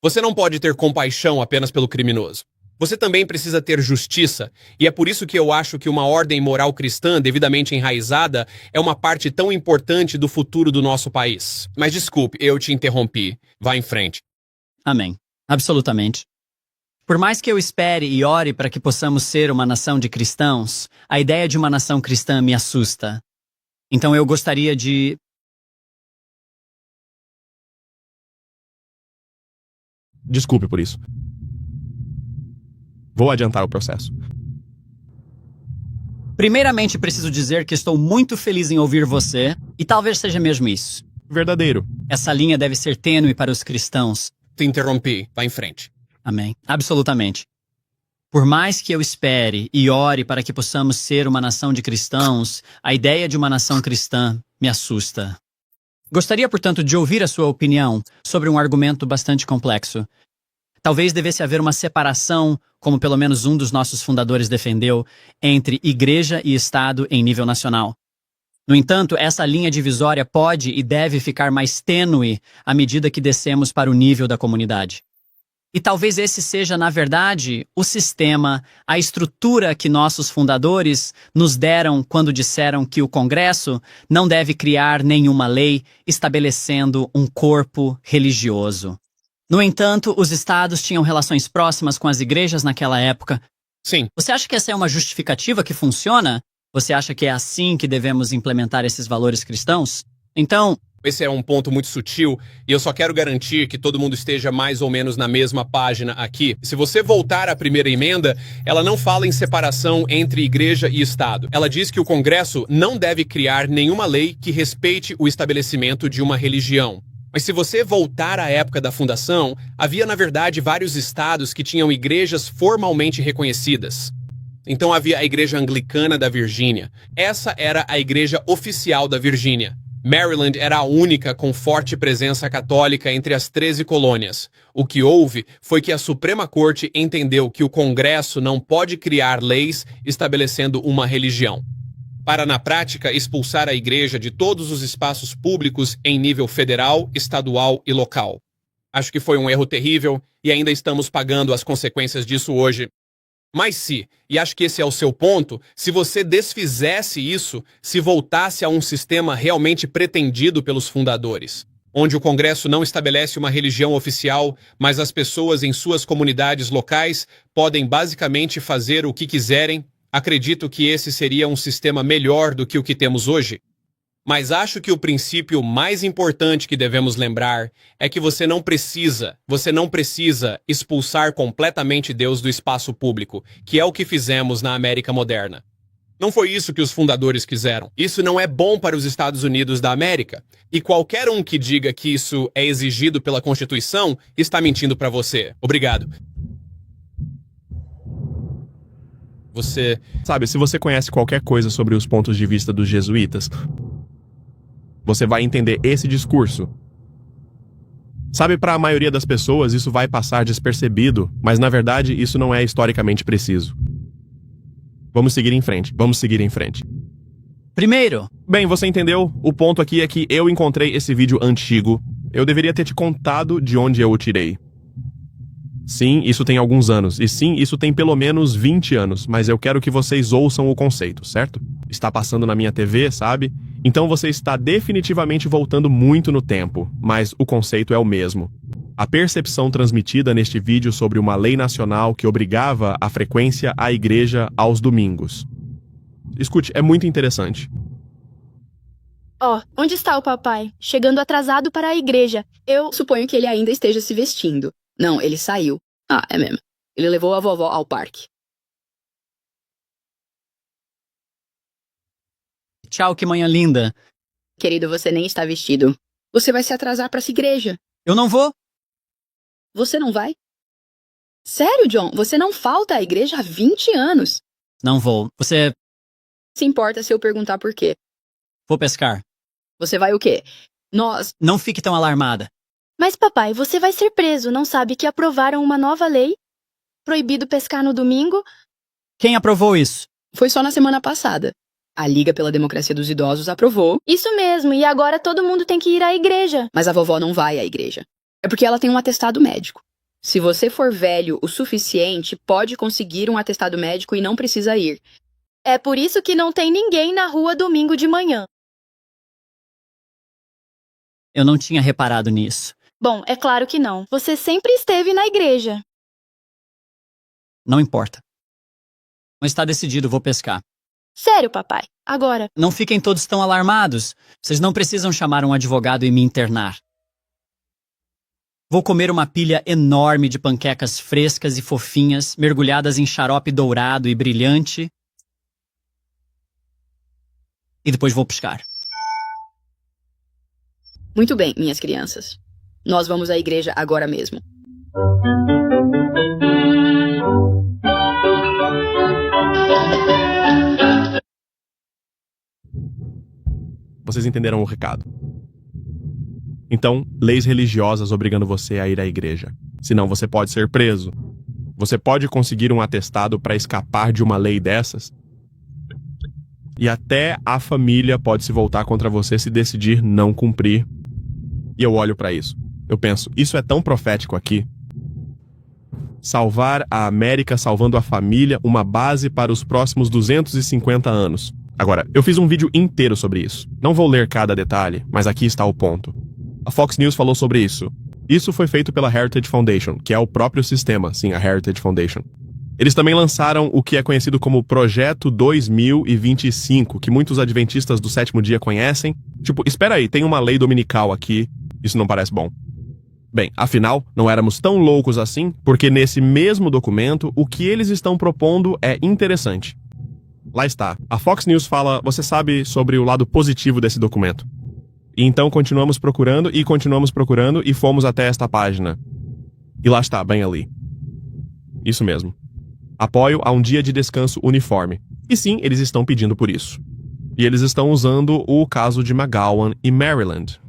Você não pode ter compaixão apenas pelo criminoso. Você também precisa ter justiça, e é por isso que eu acho que uma ordem moral cristã devidamente enraizada é uma parte tão importante do futuro do nosso país. Mas desculpe, eu te interrompi. Vá em frente. Amém. Absolutamente. Por mais que eu espere e ore para que possamos ser uma nação de cristãos, a ideia de uma nação cristã me assusta. Então eu gostaria de... Desculpe por isso. Vou adiantar o processo. Primeiramente, preciso dizer que estou muito feliz em ouvir você, e talvez seja mesmo isso. Verdadeiro. Essa linha deve ser tênue para os cristãos. Te interrompi. Vá em frente. Amém. Absolutamente. Por mais que eu espere e ore para que possamos ser uma nação de cristãos, a ideia de uma nação cristã me assusta. Gostaria, portanto, de ouvir a sua opinião sobre um argumento bastante complexo. Talvez devesse haver uma separação, como pelo menos um dos nossos fundadores defendeu, entre igreja e Estado em nível nacional. No entanto, essa linha divisória pode e deve ficar mais tênue à medida que descemos para o nível da comunidade. E talvez esse seja, na verdade, o sistema, a estrutura que nossos fundadores nos deram quando disseram que o Congresso não deve criar nenhuma lei estabelecendo um corpo religioso. No entanto, os estados tinham relações próximas com as igrejas naquela época. Sim. Você acha que essa é uma justificativa que funciona? Você acha que é assim que devemos implementar esses valores cristãos? Então... Esse é um ponto muito sutil e eu só quero garantir que todo mundo esteja mais ou menos na mesma página aqui. Se você voltar à primeira emenda, ela não fala em separação entre igreja e Estado. Ela diz que o Congresso não deve criar nenhuma lei que respeite o estabelecimento de uma religião. Mas se você voltar à época da fundação, havia na verdade vários estados que tinham igrejas formalmente reconhecidas. Então havia a Igreja Anglicana da Virgínia. Essa era a igreja oficial da Virgínia. Maryland era a única com forte presença católica entre as 13 colônias. O que houve foi que a Suprema Corte entendeu que o Congresso não pode criar leis estabelecendo uma religião, para, na prática, expulsar a igreja de todos os espaços públicos em nível federal, estadual e local. Acho que foi um erro terrível e ainda estamos pagando as consequências disso hoje. Mas se, e acho que esse é o seu ponto, se você desfizesse isso, se voltasse a um sistema realmente pretendido pelos fundadores, onde o Congresso não estabelece uma religião oficial, mas as pessoas em suas comunidades locais podem basicamente fazer o que quiserem, acredito que esse seria um sistema melhor do que o que temos hoje. Mas acho que o princípio mais importante que devemos lembrar é que você não precisa expulsar completamente Deus do espaço público, que é o que fizemos na América moderna. Não foi isso que os fundadores quiseram. Isso não é bom para os Estados Unidos da América. E qualquer um que diga que isso é exigido pela Constituição está mentindo para você. Obrigado. Sabe, se você conhece qualquer coisa sobre os pontos de vista dos jesuítas, você vai entender esse discurso. Sabe, para a maioria das pessoas isso vai passar despercebido, mas na verdade isso não é historicamente preciso. Vamos seguir em frente. Primeiro, Bem, você entendeu? O ponto aqui é que eu encontrei esse vídeo antigo. Eu deveria ter te contado de onde eu o tirei. Sim, isso tem alguns anos. E sim, isso tem pelo menos 20 anos. Mas eu quero que vocês ouçam o conceito, certo? Está passando na minha TV, sabe? Então você está definitivamente voltando muito no tempo. Mas o conceito é o mesmo. A percepção transmitida neste vídeo sobre uma lei nacional que obrigava a frequência à igreja aos domingos. Escute, é muito interessante. Onde está o papai? Chegando atrasado para a igreja. Eu Suponho que ele ainda esteja se vestindo. Não, ele saiu. É mesmo. Ele levou a vovó ao parque. Tchau, que manhã linda. Querido, você nem está vestido. Você vai se atrasar para essa igreja. Eu não vou. Você não vai? Sério, John? Você não falta à igreja há 20 anos. Não vou. Você... Se importa se eu perguntar por quê? Vou pescar. Você vai o quê? Nós... Não fique tão alarmada. Mas papai, você vai ser preso. Não sabe que aprovaram uma nova lei? Proibido pescar no domingo? Quem aprovou isso? Foi só na semana passada. A Liga pela Democracia dos Idosos aprovou, Isso mesmo, e agora todo mundo tem que ir à igreja. mas a vovó não vai à igreja. É porque ela tem um atestado médico. Se você for velho o suficiente, pode conseguir um atestado médico e não precisa ir. É por isso que não tem ninguém na rua domingo de manhã. Eu não tinha reparado nisso. Bom, é claro que não. Você sempre esteve na igreja. Não importa. Mas está decidido, vou pescar. Sério, papai. Agora, Não fiquem todos tão alarmados. Vocês não precisam chamar um advogado e me internar. Vou comer uma pilha enorme de panquecas frescas e fofinhas, mergulhadas em xarope dourado e brilhante. E depois vou pescar. Muito bem, minhas crianças. Nós vamos à igreja agora mesmo. Vocês entenderam o recado. Então, leis religiosas obrigando você a ir à igreja. Senão você pode ser preso. Você pode conseguir um atestado para escapar de uma lei dessas. E até a família pode se voltar contra você se decidir não cumprir. E eu olho para isso. Eu penso, isso é tão profético aqui. Salvar a América salvando a família, uma base para os próximos 250 anos. Agora, eu fiz um vídeo inteiro sobre isso. Não vou ler cada detalhe, mas aqui está o ponto. A Fox News falou sobre isso. Isso foi feito pela Heritage Foundation, que é o próprio sistema, sim, a Heritage Foundation. Eles também lançaram o que é conhecido como Projeto 2025, que muitos adventistas do sétimo dia conhecem. Tipo, espera aí, tem uma lei dominical aqui. Isso não parece bom. Bem, afinal, não éramos tão loucos assim, porque nesse mesmo documento, o que eles estão propondo é interessante. Lá está. A Fox News fala, você sabe, sobre o lado positivo desse documento. E então continuamos procurando e fomos até esta página. E lá está, bem ali. Isso mesmo. Apoio a um dia de descanso uniforme. E sim, eles estão pedindo por isso. E eles estão usando o caso de McGowan e Maryland.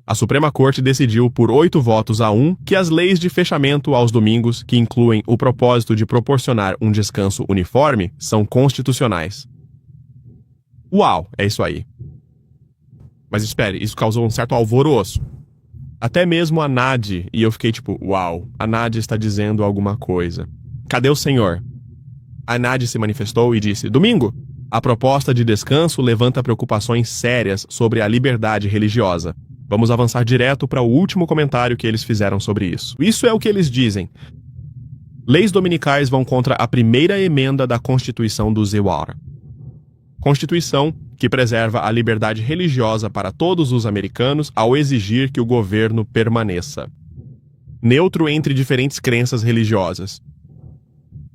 A Suprema Corte decidiu por 8-1 que as leis de fechamento aos domingos, que incluem o propósito de proporcionar um descanso uniforme, são constitucionais. Uau, é isso aí. Mas espere, isso causou um certo alvoroço. Até mesmo a NAD, e eu fiquei tipo, uau, a NAD está dizendo alguma coisa. Cadê o senhor? A NAD se manifestou e disse, domingo, a proposta de descanso levanta preocupações sérias sobre a liberdade religiosa. Vamos avançar direto para o último comentário que eles fizeram sobre isso. Isso é o que eles dizem. Leis dominicais vão contra a primeira emenda da Constituição do Zewater. Constituição que preserva a liberdade religiosa para todos os americanos ao exigir que o governo permaneça neutro entre diferentes crenças religiosas.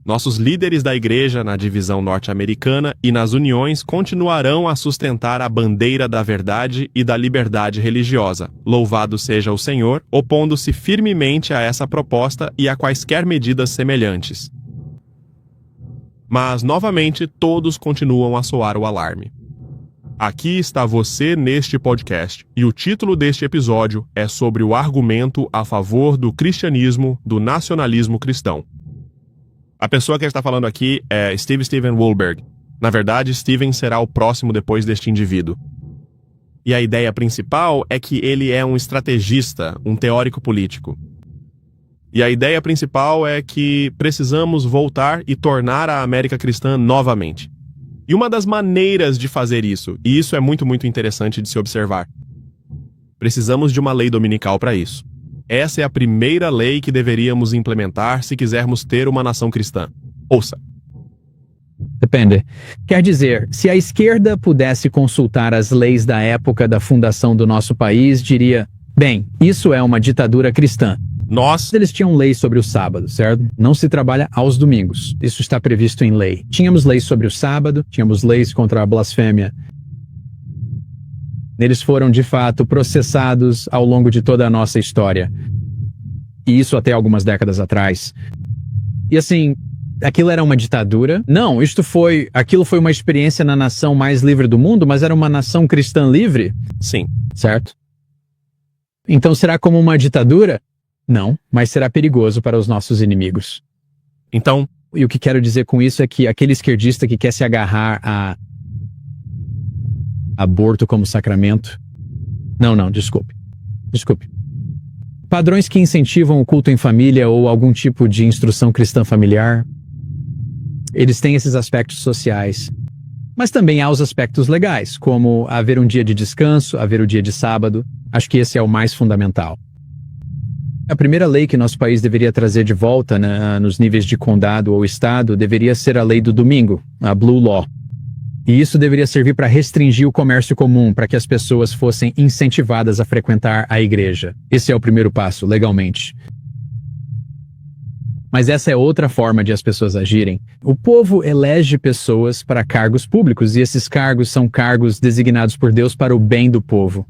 Nossos líderes da igreja na divisão norte-americana e nas uniões continuarão a sustentar a bandeira da verdade e da liberdade religiosa. Louvado seja o Senhor, opondo-se firmemente a essa proposta e a quaisquer medidas semelhantes. Mas, novamente, todos continuam a soar o alarme. Aqui está você neste podcast, e o título deste episódio é sobre o argumento a favor do cristianismo, do nacionalismo cristão. A pessoa que está falando aqui é Steven Woolberg. Na verdade, Steven será o próximo depois deste indivíduo. E a ideia principal é que ele é um estrategista, um teórico político. E a ideia principal é que precisamos voltar e tornar a América cristã novamente. E uma das maneiras de fazer isso, e isso é muito, muito interessante de se observar, precisamos de uma lei dominical para isso. Essa é a primeira lei que deveríamos implementar se quisermos ter uma nação cristã. Ouça. Depende. Quer dizer, se a esquerda pudesse consultar as leis da época da fundação do nosso país, diria: bem, isso é uma ditadura cristã. Eles tinham leis sobre o sábado, certo? Não se trabalha aos domingos. Isso está previsto em lei. Tínhamos leis sobre o sábado, tínhamos leis contra a blasfêmia. Eles foram, de fato, processados ao longo de toda a nossa história. E isso até algumas décadas atrás. E assim, aquilo era uma ditadura? Não, aquilo foi uma experiência na nação mais livre do mundo, mas era uma nação cristã livre? Sim. Certo? Então será como uma ditadura? Não, mas será perigoso para os nossos inimigos. Então, e o que quero dizer com isso é que aquele esquerdista que quer se agarrar a aborto como sacramento... Não, desculpe. Padrões que incentivam o culto em família ou algum tipo de instrução cristã familiar, eles têm esses aspectos sociais. Mas também há os aspectos legais, como haver um dia de descanso, haver o dia de sábado. Acho que esse é o mais fundamental. A primeira lei que nosso país deveria trazer de volta, nos níveis de condado ou estado, deveria ser a lei do domingo, a Blue Law. E isso deveria servir para restringir o comércio comum, para que as pessoas fossem incentivadas a frequentar a igreja. Esse é o primeiro passo, legalmente. Mas essa é outra forma de as pessoas agirem. O povo elege pessoas para cargos públicos, e esses cargos são cargos designados por Deus para o bem do povo.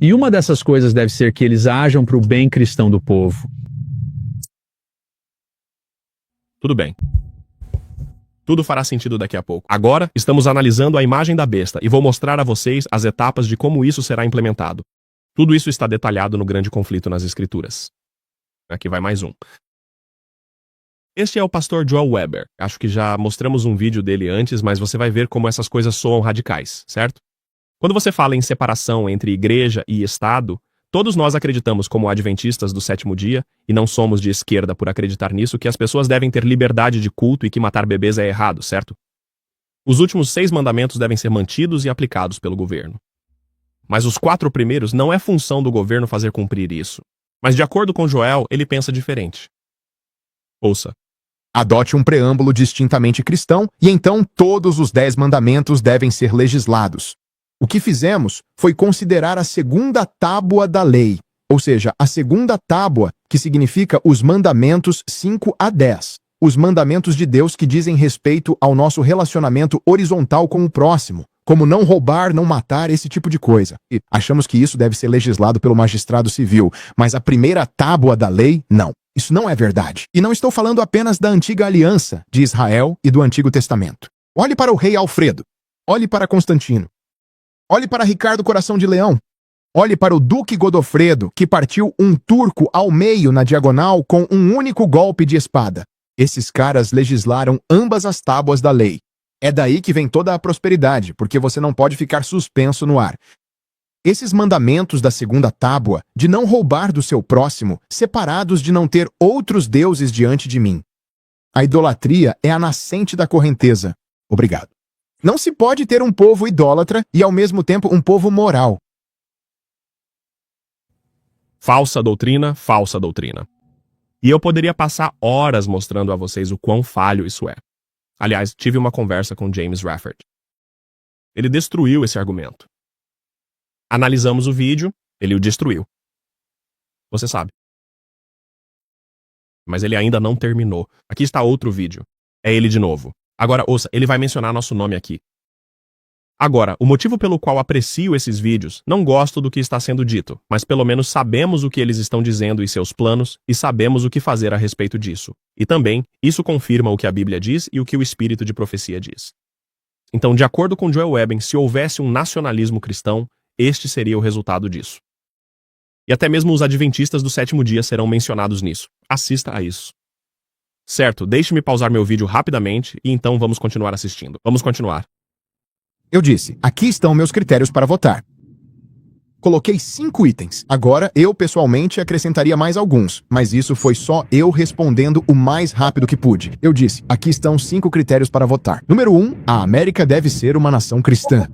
E uma dessas coisas deve ser que eles ajam para o bem cristão do povo. Tudo bem. Tudo fará sentido daqui a pouco. Agora, estamos analisando a imagem da besta e vou mostrar a vocês as etapas de como isso será implementado. Tudo isso está detalhado no grande conflito nas Escrituras. Aqui vai mais um. Este é o pastor Joel Weber. Acho que já mostramos um vídeo dele antes, mas você vai ver como essas coisas soam radicais, certo? Quando você fala em separação entre igreja e Estado, todos nós acreditamos como adventistas do sétimo dia, e não somos de esquerda por acreditar nisso, que as pessoas devem ter liberdade de culto e que matar bebês é errado, certo? Os últimos 6 mandamentos devem ser mantidos e aplicados pelo governo. Mas os 4 primeiros não é função do governo fazer cumprir isso. Mas de acordo com Joel, ele pensa diferente. Ouça. Adote um preâmbulo distintamente cristão e então todos os 10 mandamentos devem ser legislados. O que fizemos foi considerar a segunda tábua da lei, ou seja, a segunda tábua, que significa os mandamentos 5 a 10, os mandamentos de Deus que dizem respeito ao nosso relacionamento horizontal com o próximo, como não roubar, não matar, esse tipo de coisa. E achamos que isso deve ser legislado pelo magistrado civil, mas a primeira tábua da lei, não. Isso não é verdade. E não estou falando apenas da antiga aliança de Israel e do Antigo Testamento. Olhe para o rei Alfredo. Olhe para Constantino. Olhe para Ricardo Coração de Leão. Olhe para o Duque Godofredo, que partiu um turco ao meio na diagonal com um único golpe de espada. Esses caras legislaram ambas as tábuas da lei. É daí que vem toda a prosperidade, porque você não pode ficar suspenso no ar. Esses mandamentos da segunda tábua, de não roubar do seu próximo, separados de não ter outros deuses diante de mim. A idolatria é a nascente da correnteza. Obrigado. Não se pode ter um povo idólatra e, ao mesmo tempo, um povo moral. Falsa doutrina, falsa doutrina. E eu poderia passar horas mostrando a vocês o quão falho isso é. Aliás, tive uma conversa com James Rafford. Ele destruiu esse argumento. Analisamos o vídeo, ele o destruiu. Você sabe. Mas ele ainda não terminou. Aqui está outro vídeo. É ele de novo. Agora, ouça, ele vai mencionar nosso nome aqui. Agora, o motivo pelo qual aprecio esses vídeos, não gosto do que está sendo dito, mas pelo menos sabemos o que eles estão dizendo e seus planos, e sabemos o que fazer a respeito disso. E também, isso confirma o que a Bíblia diz e o que o Espírito de Profecia diz. Então, de acordo com Joel Weber, se houvesse um nacionalismo cristão, este seria o resultado disso. E até mesmo os adventistas do sétimo dia serão mencionados nisso. Assista a isso. Certo, deixe-me pausar meu vídeo rapidamente e então vamos continuar assistindo. Vamos continuar. Eu disse, aqui estão meus critérios para votar. Coloquei 5 itens. Agora, eu pessoalmente acrescentaria mais alguns, mas isso foi só eu respondendo o mais rápido que pude. Eu disse, aqui estão 5 critérios para votar. Número 1, a América deve ser uma nação cristã.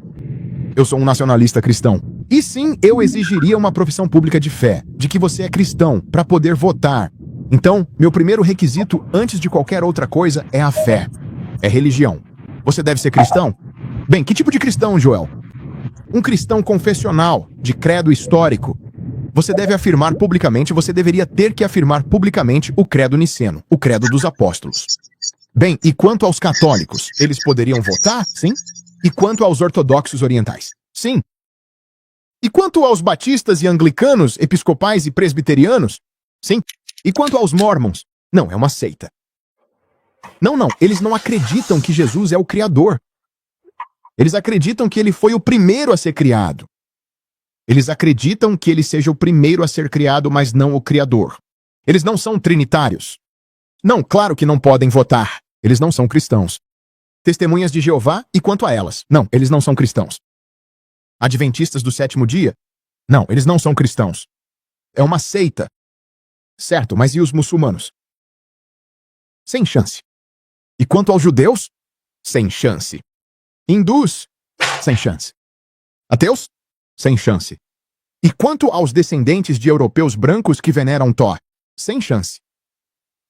Eu sou um nacionalista cristão. E sim, eu exigiria uma profissão pública de fé, de que você é cristão, para poder votar. Então, meu primeiro requisito, antes de qualquer outra coisa, é a fé. é religião. Você deve ser cristão? Bem, que tipo de cristão, Joel? Um cristão confessional, de credo histórico. Você deve afirmar publicamente, você deveria ter que afirmar publicamente o credo niceno, o credo dos apóstolos. Bem, e quanto aos católicos, eles poderiam votar? Sim. E quanto aos ortodoxos orientais? Sim. E quanto aos batistas e anglicanos, episcopais e presbiterianos? Sim. E quanto aos mormons? Não, é uma seita. Não, eles não acreditam que Jesus é o Criador. Eles acreditam que ele foi o primeiro a ser criado. Eles acreditam que ele seja o primeiro a ser criado, mas não o Criador. Eles não são trinitários. Não, claro que não podem votar. Eles não são cristãos. Testemunhas de Jeová, e quanto a elas? Não, eles não são cristãos. Adventistas do sétimo dia? Não, eles não são cristãos. É uma seita. Certo, mas e os muçulmanos? Sem chance. E quanto aos judeus? Sem chance. Hindus? Sem chance. Ateus? Sem chance. E quanto aos descendentes de europeus brancos que veneram Thor? Sem chance.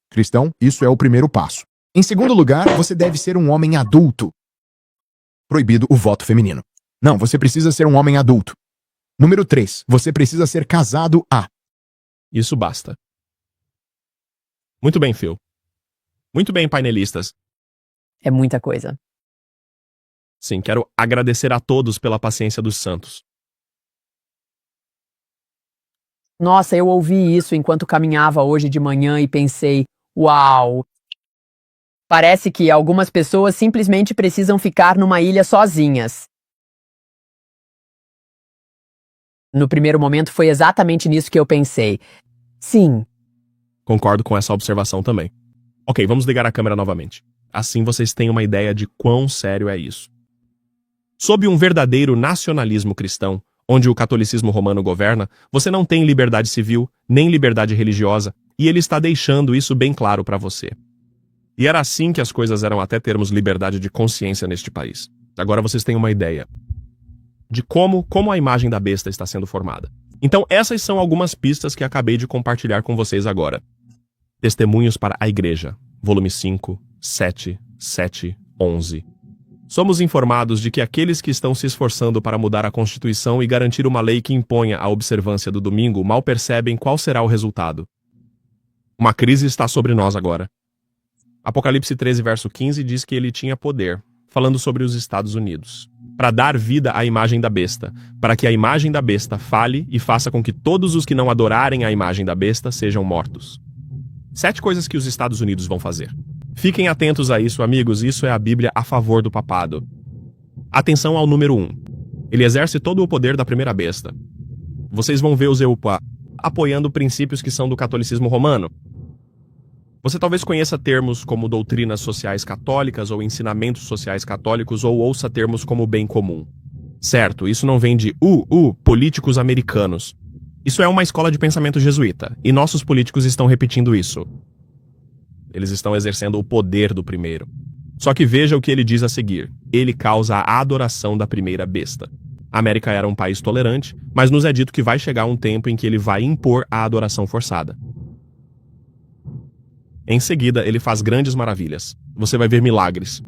Cristão, isso é o primeiro passo. Em segundo lugar, você deve ser um homem adulto. Proibido o voto feminino. Não, você precisa ser um homem adulto. Número 3, você precisa ser casado a... Isso basta. Muito bem, Phil. Muito bem, painelistas. É muita coisa. Sim, quero agradecer a todos pela paciência dos santos. Nossa, eu ouvi isso enquanto caminhava hoje de manhã e pensei, uau! Parece que algumas pessoas simplesmente precisam ficar numa ilha sozinhas. No primeiro momento foi exatamente nisso que eu pensei. Sim. Concordo com essa observação também. Ok, vamos ligar a câmera novamente. Assim vocês têm uma ideia de quão sério é isso. Sob um verdadeiro nacionalismo cristão, onde o catolicismo romano governa, você não tem liberdade civil, nem liberdade religiosa, e ele está deixando isso bem claro para você. E era assim que as coisas eram até termos liberdade de consciência neste país. Agora vocês têm uma ideia de como a imagem da besta está sendo formada. Então essas são algumas pistas que acabei de compartilhar com vocês agora. Testemunhos para a Igreja, volume 5, 7, 11. Somos informados de que aqueles que estão se esforçando para mudar a Constituição e garantir uma lei que imponha a observância do domingo mal percebem qual será o resultado. Uma crise está sobre nós agora. Apocalipse 13, verso 15 diz que ele tinha poder, falando sobre os Estados Unidos, para dar vida à imagem da besta, para que a imagem da besta fale e faça com que todos os que não adorarem a imagem da besta sejam mortos. 7 coisas que os Estados Unidos vão fazer. Fiquem atentos a isso, amigos, isso é a Bíblia a favor do papado. Atenção ao número 1. Ele exerce todo o poder da primeira besta. Vocês vão ver os EUPA apoiando princípios que são do catolicismo romano. Você talvez conheça termos como doutrinas sociais católicas ou ensinamentos sociais católicos ou ouça termos como bem comum. Certo, isso não vem de políticos americanos. Isso é uma escola de pensamento jesuíta, e nossos políticos estão repetindo isso. Eles estão exercendo o poder do primeiro. Só que veja o que ele diz a seguir. Ele causa a adoração da primeira besta. A América era um país tolerante, mas nos é dito que vai chegar um tempo em que ele vai impor a adoração forçada. Em seguida, ele faz grandes maravilhas. Você vai ver milagres.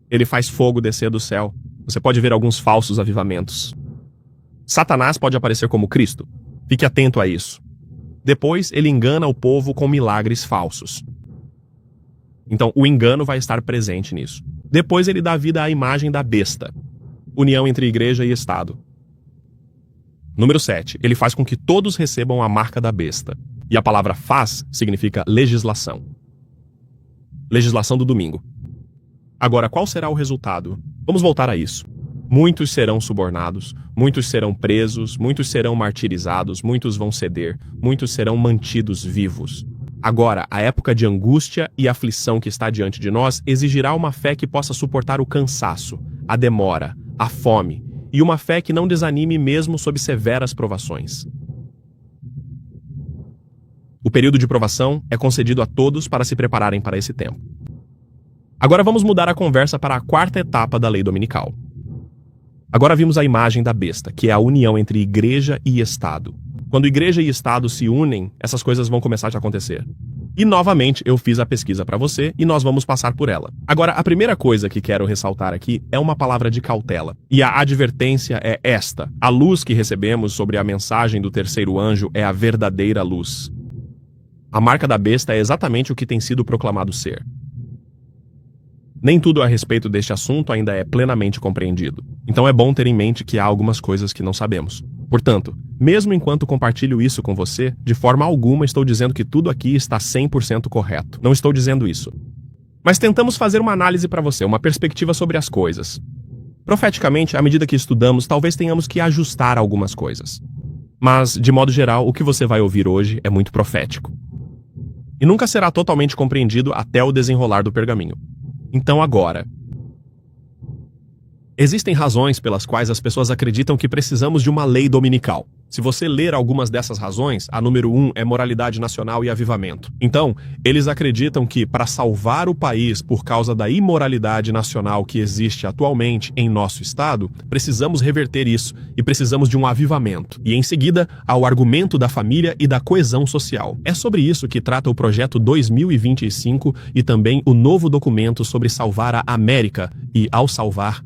Ele faz fogo descer do céu. Você pode ver alguns falsos avivamentos. Satanás pode aparecer como Cristo. Fique atento a isso. Depois, ele engana o povo com milagres falsos. Então, o engano vai estar presente nisso. Depois, ele dá vida à imagem da besta. União entre igreja e Estado. Número 7. Ele faz com que todos recebam a marca da besta. E a palavra faz significa legislação. Legislação do domingo. Agora, qual será o resultado? Vamos voltar a isso. Muitos serão subornados, muitos serão presos, muitos serão martirizados, muitos vão ceder, muitos serão mantidos vivos. Agora, a época de angústia e aflição que está diante de nós exigirá uma fé que possa suportar o cansaço, a demora, a fome, e uma fé que não desanime mesmo sob severas provações. O período de provação é concedido a todos para se prepararem para esse tempo. Agora vamos mudar a conversa para a 4ª etapa da lei dominical. Agora vimos a imagem da besta, que é a união entre igreja e Estado. Quando igreja e Estado se unem, essas coisas vão começar a acontecer. E novamente eu fiz a pesquisa para você e nós vamos passar por ela. Agora, a primeira coisa que quero ressaltar aqui é uma palavra de cautela. E a advertência é esta: a luz que recebemos sobre a mensagem do terceiro anjo é a verdadeira luz. A marca da besta é exatamente o que tem sido proclamado ser. Nem tudo a respeito deste assunto ainda é plenamente compreendido. Então é bom ter em mente que há algumas coisas que não sabemos. Portanto, mesmo enquanto compartilho isso com você, de forma alguma estou dizendo que tudo aqui está 100% correto. Não estou dizendo isso. Mas tentamos fazer uma análise para você, uma perspectiva sobre as coisas. Profeticamente, à medida que estudamos, talvez tenhamos que ajustar algumas coisas. Mas, de modo geral, o que você vai ouvir hoje é muito profético. E nunca será totalmente compreendido até o desenrolar do pergaminho. Então agora, existem razões pelas quais as pessoas acreditam que precisamos de uma lei dominical. Se você ler algumas dessas razões, a número 1 é moralidade nacional e avivamento. Então, eles acreditam que, para salvar o país por causa da imoralidade nacional que existe atualmente em nosso estado, precisamos reverter isso e precisamos de um avivamento. E em seguida, há o argumento da família e da coesão social. É sobre isso que trata o projeto 2025 e também o novo documento sobre salvar a América e, ao salvar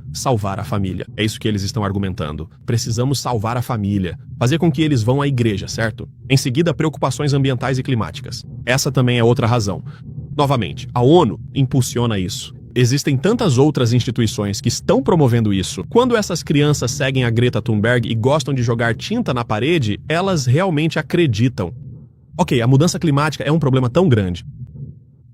a família. É isso que eles estão argumentando. Precisamos salvar a família. Fazer com que eles vão à igreja, certo? Em seguida, preocupações ambientais e climáticas. Essa também é outra razão. Novamente, a ONU impulsiona isso. Existem tantas outras instituições que estão promovendo isso. Quando essas crianças seguem a Greta Thunberg e gostam de jogar tinta na parede, elas realmente acreditam. Ok, a mudança climática é um problema tão grande.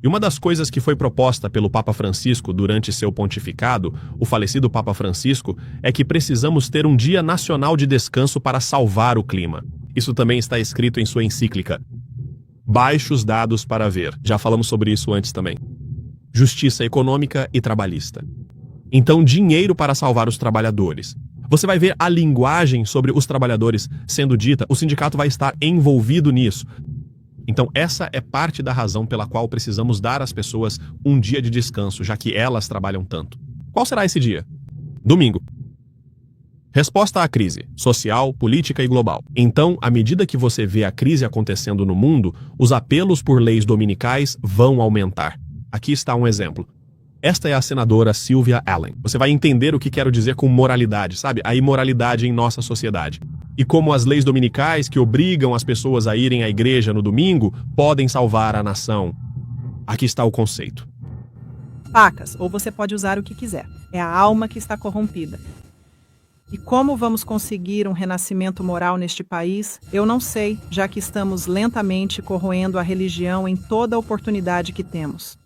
E uma das coisas que foi proposta pelo Papa Francisco durante seu pontificado, o falecido Papa Francisco, é que precisamos ter um dia nacional de descanso para salvar o clima. Isso também está escrito em sua encíclica. Baixos dados para ver. Já falamos sobre isso antes também. Justiça econômica e trabalhista. Então, dinheiro para salvar os trabalhadores. Você vai ver a linguagem sobre os trabalhadores sendo dita, o sindicato vai estar envolvido nisso. Então, essa é parte da razão pela qual precisamos dar às pessoas um dia de descanso, já que elas trabalham tanto. Qual será esse dia? Domingo. Resposta à crise social, política e global. Então, à medida que você vê a crise acontecendo no mundo, os apelos por leis dominicais vão aumentar. Aqui está um exemplo. Esta é a senadora Sylvia Allen. Você vai entender o que quero dizer com moralidade, sabe? A imoralidade em nossa sociedade. E como as leis dominicais que obrigam as pessoas a irem à igreja no domingo podem salvar a nação. Aqui está o conceito. Facas, ou você pode usar o que quiser. É a alma que está corrompida. E como vamos conseguir um renascimento moral neste país, eu não sei, já que estamos lentamente corroendo a religião em toda a oportunidade que temos.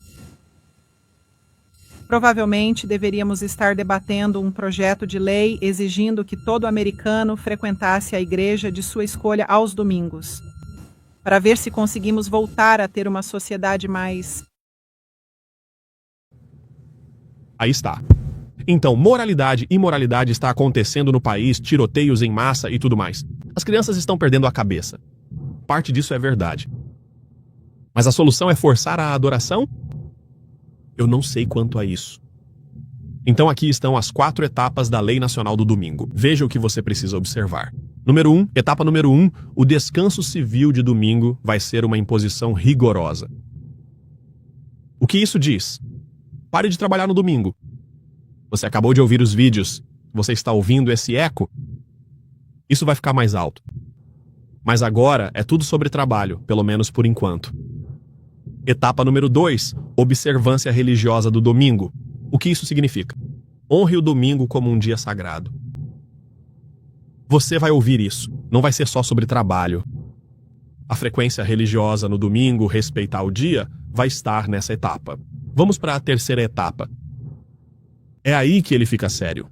Provavelmente deveríamos estar debatendo um projeto de lei exigindo que todo americano frequentasse a igreja de sua escolha aos domingos, para ver se conseguimos voltar a ter uma sociedade mais... Aí está. Então, moralidade e imoralidade está acontecendo no país, tiroteios em massa e tudo mais. As crianças estão perdendo a cabeça. Parte disso é verdade. Mas a solução é forçar a adoração? Eu não sei quanto a isso. Então aqui estão as 4 etapas da Lei Nacional do Domingo. Veja o que você precisa observar. Etapa número 1, o descanso civil de domingo vai ser uma imposição rigorosa. O que isso diz? Pare de trabalhar no domingo. Você acabou de ouvir os vídeos. Você está ouvindo esse eco? Isso vai ficar mais alto. Mas agora é tudo sobre trabalho, pelo menos por enquanto. Etapa número 2, observância religiosa do domingo. O que isso significa? Honre o domingo como um dia sagrado. Você vai ouvir isso. Não vai ser só sobre trabalho. A frequência religiosa no domingo, respeitar o dia, vai estar nessa etapa. Vamos para a terceira etapa. É aí que ele fica sério.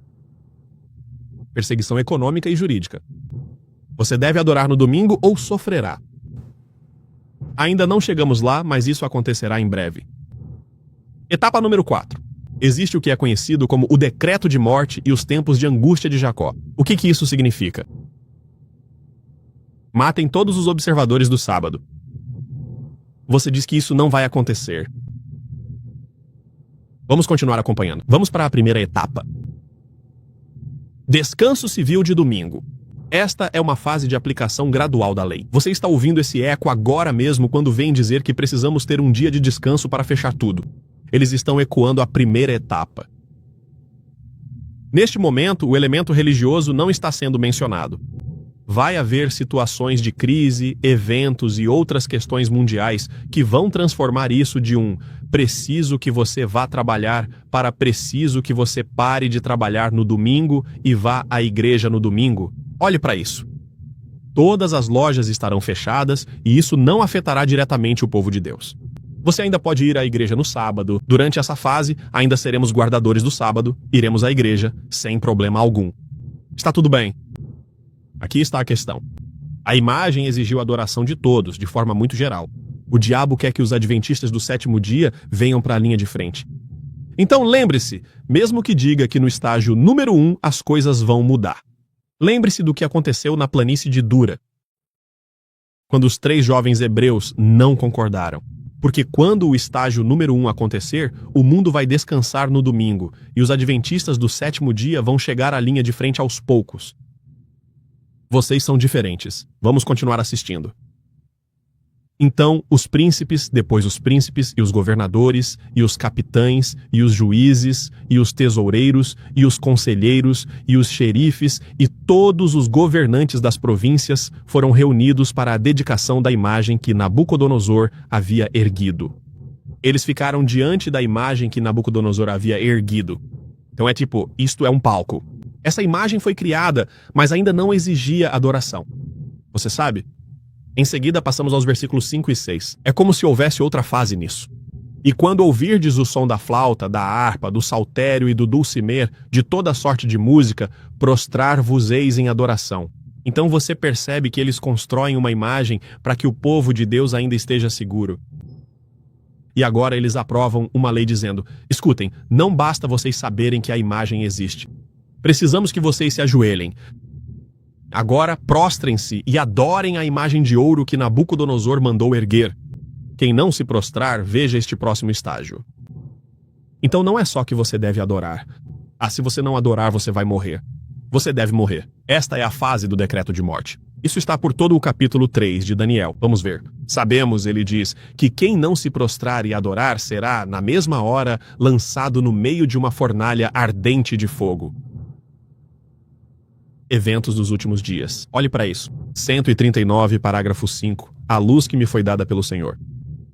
Perseguição econômica e jurídica. Você deve adorar no domingo ou sofrerá. Ainda não chegamos lá, mas isso acontecerá em breve. Etapa número 4. Existe o que é conhecido como o decreto de morte e os tempos de angústia de Jacó. O que isso significa? Matem todos os observadores do sábado. Você diz que isso não vai acontecer. Vamos continuar acompanhando. Vamos para a primeira etapa. Descanso civil de domingo. Esta é uma fase de aplicação gradual da lei. Você está ouvindo esse eco agora mesmo quando vem dizer que precisamos ter um dia de descanso para fechar tudo. Eles estão ecoando a primeira etapa. Neste momento, o elemento religioso não está sendo mencionado. Vai haver situações de crise, eventos e outras questões mundiais que vão transformar isso de um preciso que você vá trabalhar para preciso que você pare de trabalhar no domingo e vá à igreja no domingo. Olhe para isso. Todas as lojas estarão fechadas e isso não afetará diretamente o povo de Deus. Você ainda pode ir à igreja no sábado. Durante essa fase, ainda seremos guardadores do sábado, iremos à igreja sem problema algum. Está tudo bem. Aqui está a questão. A imagem exigiu adoração de todos, de forma muito geral. O diabo quer que os adventistas do sétimo dia venham para a linha de frente. Então lembre-se, mesmo que diga que no estágio número 1 as coisas vão mudar. Lembre-se do que aconteceu na planície de Dura, quando os 3 jovens hebreus não concordaram. Porque quando o estágio número 1 acontecer, o mundo vai descansar no domingo, e os adventistas do sétimo dia vão chegar à linha de frente aos poucos. Vocês são diferentes. Vamos continuar assistindo. Então, os príncipes, depois os príncipes, e os governadores, e os capitães, e os juízes, e os tesoureiros, e os conselheiros, e os xerifes, e todos os governantes das províncias foram reunidos para a dedicação da imagem que Nabucodonosor havia erguido. Eles ficaram diante da imagem que Nabucodonosor havia erguido. Então é tipo, isto é um palco. Essa imagem foi criada, mas ainda não exigia adoração. Você sabe? Em seguida, passamos aos versículos 5 e 6. É como se houvesse outra fase nisso. E quando ouvirdes o som da flauta, da harpa, do saltério e do dulcimer, de toda sorte de música, prostrar-vos-eis em adoração. Então você percebe que eles constroem uma imagem para que o povo de Deus ainda esteja seguro. E agora eles aprovam uma lei dizendo, escutem, não basta vocês saberem que a imagem existe. Precisamos que vocês se ajoelhem. Agora prostrem-se e adorem a imagem de ouro que Nabucodonosor mandou erguer. Quem não se prostrar, veja este próximo estágio. Então não é só que você deve adorar. Se você não adorar, você vai morrer. Você deve morrer. Esta é a fase do decreto de morte. Isso está por todo o capítulo 3 de Daniel. Vamos ver. Sabemos, ele diz, que quem não se prostrar e adorar será, na mesma hora, lançado no meio de uma fornalha ardente de fogo. Eventos dos últimos dias. Olhe para isso. 139, parágrafo 5. A luz que me foi dada pelo Senhor.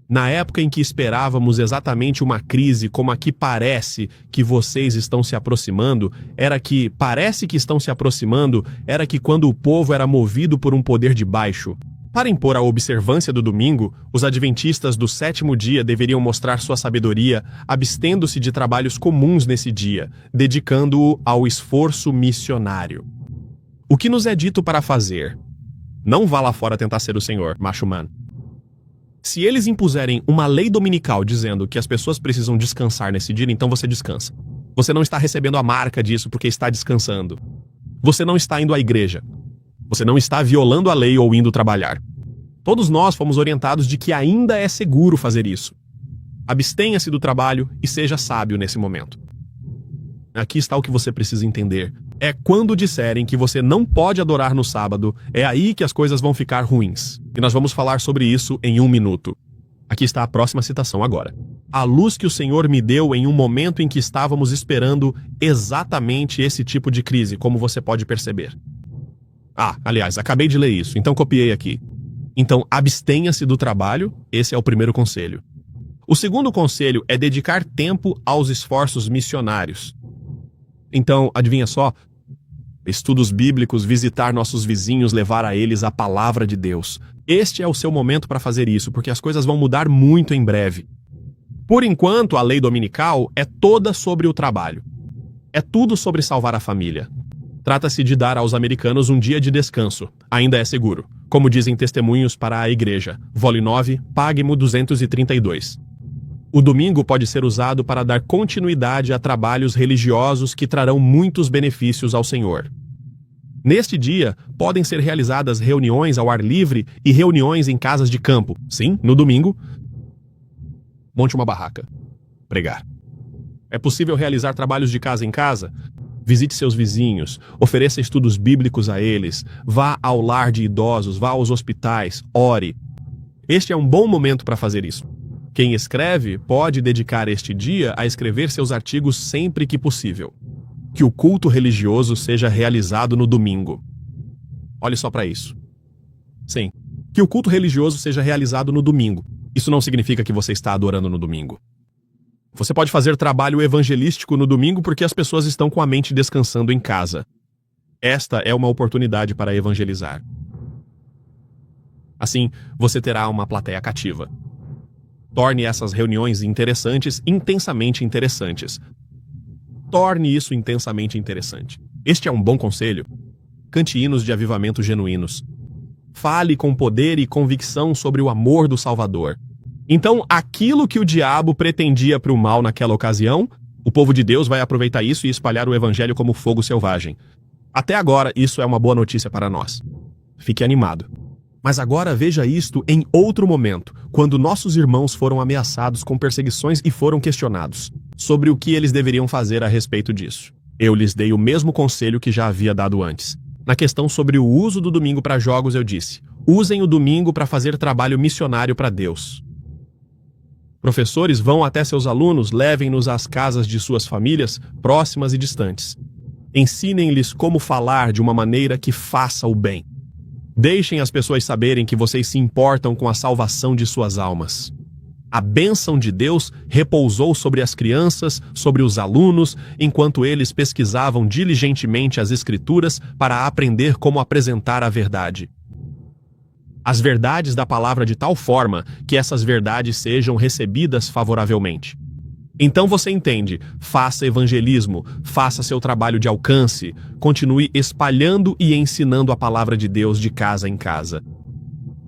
Na época em que esperávamos exatamente uma crise como a que parece que vocês estão se aproximando, era que quando o povo era movido por um poder de baixo. Para impor a observância do domingo, os adventistas do sétimo dia deveriam mostrar sua sabedoria, abstendo-se de trabalhos comuns nesse dia, dedicando-o ao esforço missionário. O que nos é dito para fazer? Não vá lá fora tentar ser o Senhor, macho man. Se eles impuserem uma lei dominical dizendo que as pessoas precisam descansar nesse dia, então você descansa. Você não está recebendo a marca disso porque está descansando. Você não está indo à igreja. Você não está violando a lei ou indo trabalhar. Todos nós fomos orientados de que ainda é seguro fazer isso. Abstenha-se do trabalho e seja sábio nesse momento. Aqui está o que você precisa entender. É quando disserem que você não pode adorar no sábado, é aí que as coisas vão ficar ruins. E nós vamos falar sobre isso em 1 minuto. Aqui está a próxima citação agora. A luz que o Senhor me deu em um momento em que estávamos esperando exatamente esse tipo de crise, como você pode perceber. Aliás, acabei de ler isso, então copiei aqui. Então, abstenha-se do trabalho, esse é o primeiro conselho. O segundo conselho é dedicar tempo aos esforços missionários. Então, adivinha só? Estudos bíblicos, visitar nossos vizinhos, levar a eles a palavra de Deus. Este é o seu momento para fazer isso, porque as coisas vão mudar muito em breve. Por enquanto, a lei dominical é toda sobre o trabalho. É tudo sobre salvar a família. Trata-se de dar aos americanos um dia de descanso. Ainda é seguro. Como dizem Testemunhos para a Igreja, Vol. 9, Págimo 232. O domingo pode ser usado para dar continuidade a trabalhos religiosos que trarão muitos benefícios ao Senhor. Neste dia, podem ser realizadas reuniões ao ar livre e reuniões em casas de campo. Sim, no domingo, monte uma barraca. Pregar. É possível realizar trabalhos de casa em casa. Visite seus vizinhos, ofereça estudos bíblicos a eles, vá ao lar de idosos, vá aos hospitais, ore. Este é um bom momento para fazer isso. Quem escreve pode dedicar este dia a escrever seus artigos sempre que possível. Que o culto religioso seja realizado no domingo. Olhe só para isso. Sim, que o culto religioso seja realizado no domingo. Isso não significa que você está adorando no domingo. Você pode fazer trabalho evangelístico no domingo porque as pessoas estão com a mente descansando em casa. Esta é uma oportunidade para evangelizar. Assim, você terá uma plateia cativa. Torne essas reuniões interessantes, intensamente interessantes. Torne isso intensamente interessante. Este é um bom conselho. Cante hinos de avivamento genuínos. Fale com poder e convicção sobre o amor do Salvador. Então, aquilo que o diabo pretendia para o mal naquela ocasião, o povo de Deus vai aproveitar isso e espalhar o evangelho como fogo selvagem. Até agora, isso é uma boa notícia para nós. Fique animado. Mas agora veja isto em outro momento, quando nossos irmãos foram ameaçados com perseguições e foram questionados sobre o que eles deveriam fazer a respeito disso. Eu lhes dei o mesmo conselho que já havia dado antes. Na questão sobre o uso do domingo para jogos, eu disse: usem o domingo para fazer trabalho missionário para Deus. Professores vão até seus alunos, levem-nos às casas de suas famílias, próximas e distantes. Ensinem-lhes como falar de uma maneira que faça o bem. Deixem as pessoas saberem que vocês se importam com a salvação de suas almas. A bênção de Deus repousou sobre as crianças, sobre os alunos, enquanto eles pesquisavam diligentemente as Escrituras para aprender como apresentar a verdade. As verdades da palavra de tal forma que essas verdades sejam recebidas favoravelmente. Então você entende, faça evangelismo, faça seu trabalho de alcance, continue espalhando e ensinando a palavra de Deus de casa em casa.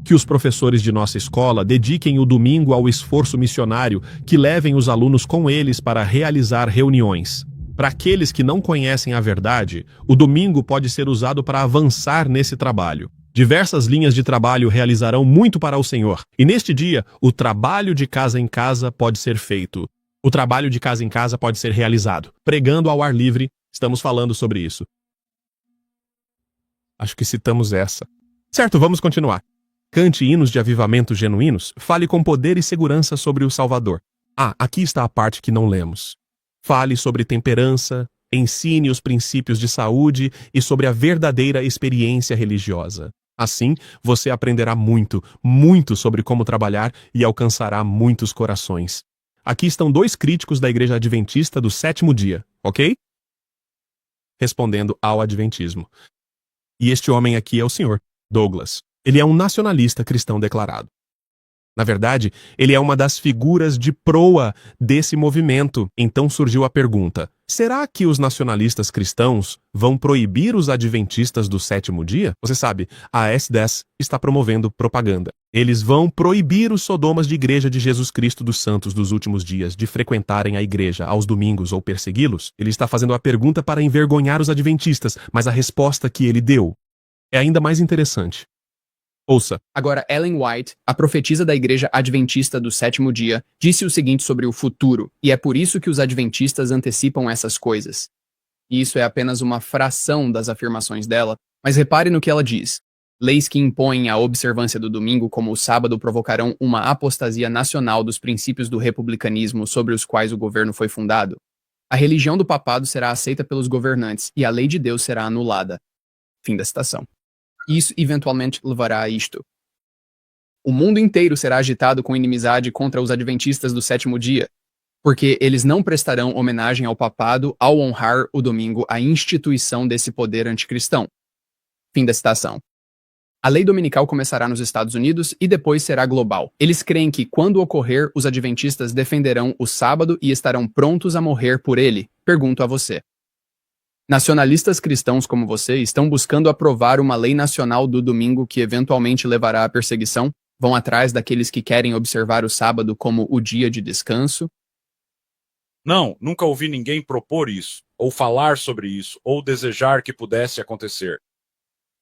Que os professores de nossa escola dediquem o domingo ao esforço missionário, que levem os alunos com eles para realizar reuniões. Para aqueles que não conhecem a verdade, o domingo pode ser usado para avançar nesse trabalho. Diversas linhas de trabalho realizarão muito para o Senhor, e neste dia, o trabalho de casa em casa pode ser feito. O trabalho de casa em casa pode ser realizado. Pregando ao ar livre, estamos falando sobre isso. Acho que citamos essa. Certo, vamos continuar. Cante hinos de avivamento genuínos, fale com poder e segurança sobre o Salvador. Aqui está a parte que não lemos. Fale sobre temperança, ensine os princípios de saúde e sobre a verdadeira experiência religiosa. Assim, você aprenderá muito, muito sobre como trabalhar e alcançará muitos corações. Aqui estão 2 críticos da Igreja Adventista do 7º dia, ok? Respondendo ao Adventismo. E este homem aqui é o Sr. Douglas. Ele é um nacionalista cristão declarado. Na verdade, ele é uma das figuras de proa desse movimento. Então surgiu a pergunta: será que os nacionalistas cristãos vão proibir os adventistas do 7º dia? Você sabe, a S10 está promovendo propaganda. Eles vão proibir os sodomas de Igreja de Jesus Cristo dos Santos dos Últimos Dias de frequentarem a igreja aos domingos ou persegui-los? Ele está fazendo a pergunta para envergonhar os adventistas, mas a resposta que ele deu é ainda mais interessante. Ouça. Agora, Ellen White, a profetisa da Igreja Adventista do 7º dia, disse o seguinte sobre o futuro, e é por isso que os adventistas antecipam essas coisas. E isso é apenas uma fração das afirmações dela, mas repare no que ela diz. Leis que impõem a observância do domingo como o sábado provocarão uma apostasia nacional dos princípios do republicanismo sobre os quais o governo foi fundado. A religião do papado será aceita pelos governantes e a lei de Deus será anulada. Fim da citação. Isso eventualmente levará a isto. O mundo inteiro será agitado com inimizade contra os adventistas do 7º dia, porque eles não prestarão homenagem ao papado ao honrar o domingo, a instituição desse poder anticristão. Fim da citação. A lei dominical começará nos Estados Unidos e depois será global. Eles creem que, quando ocorrer, os adventistas defenderão o sábado e estarão prontos a morrer por ele. Pergunto a você. Nacionalistas cristãos como você estão buscando aprovar uma lei nacional do domingo que eventualmente levará à perseguição? Vão atrás daqueles que querem observar o sábado como o dia de descanso? Não, nunca ouvi ninguém propor isso, ou falar sobre isso, ou desejar que pudesse acontecer.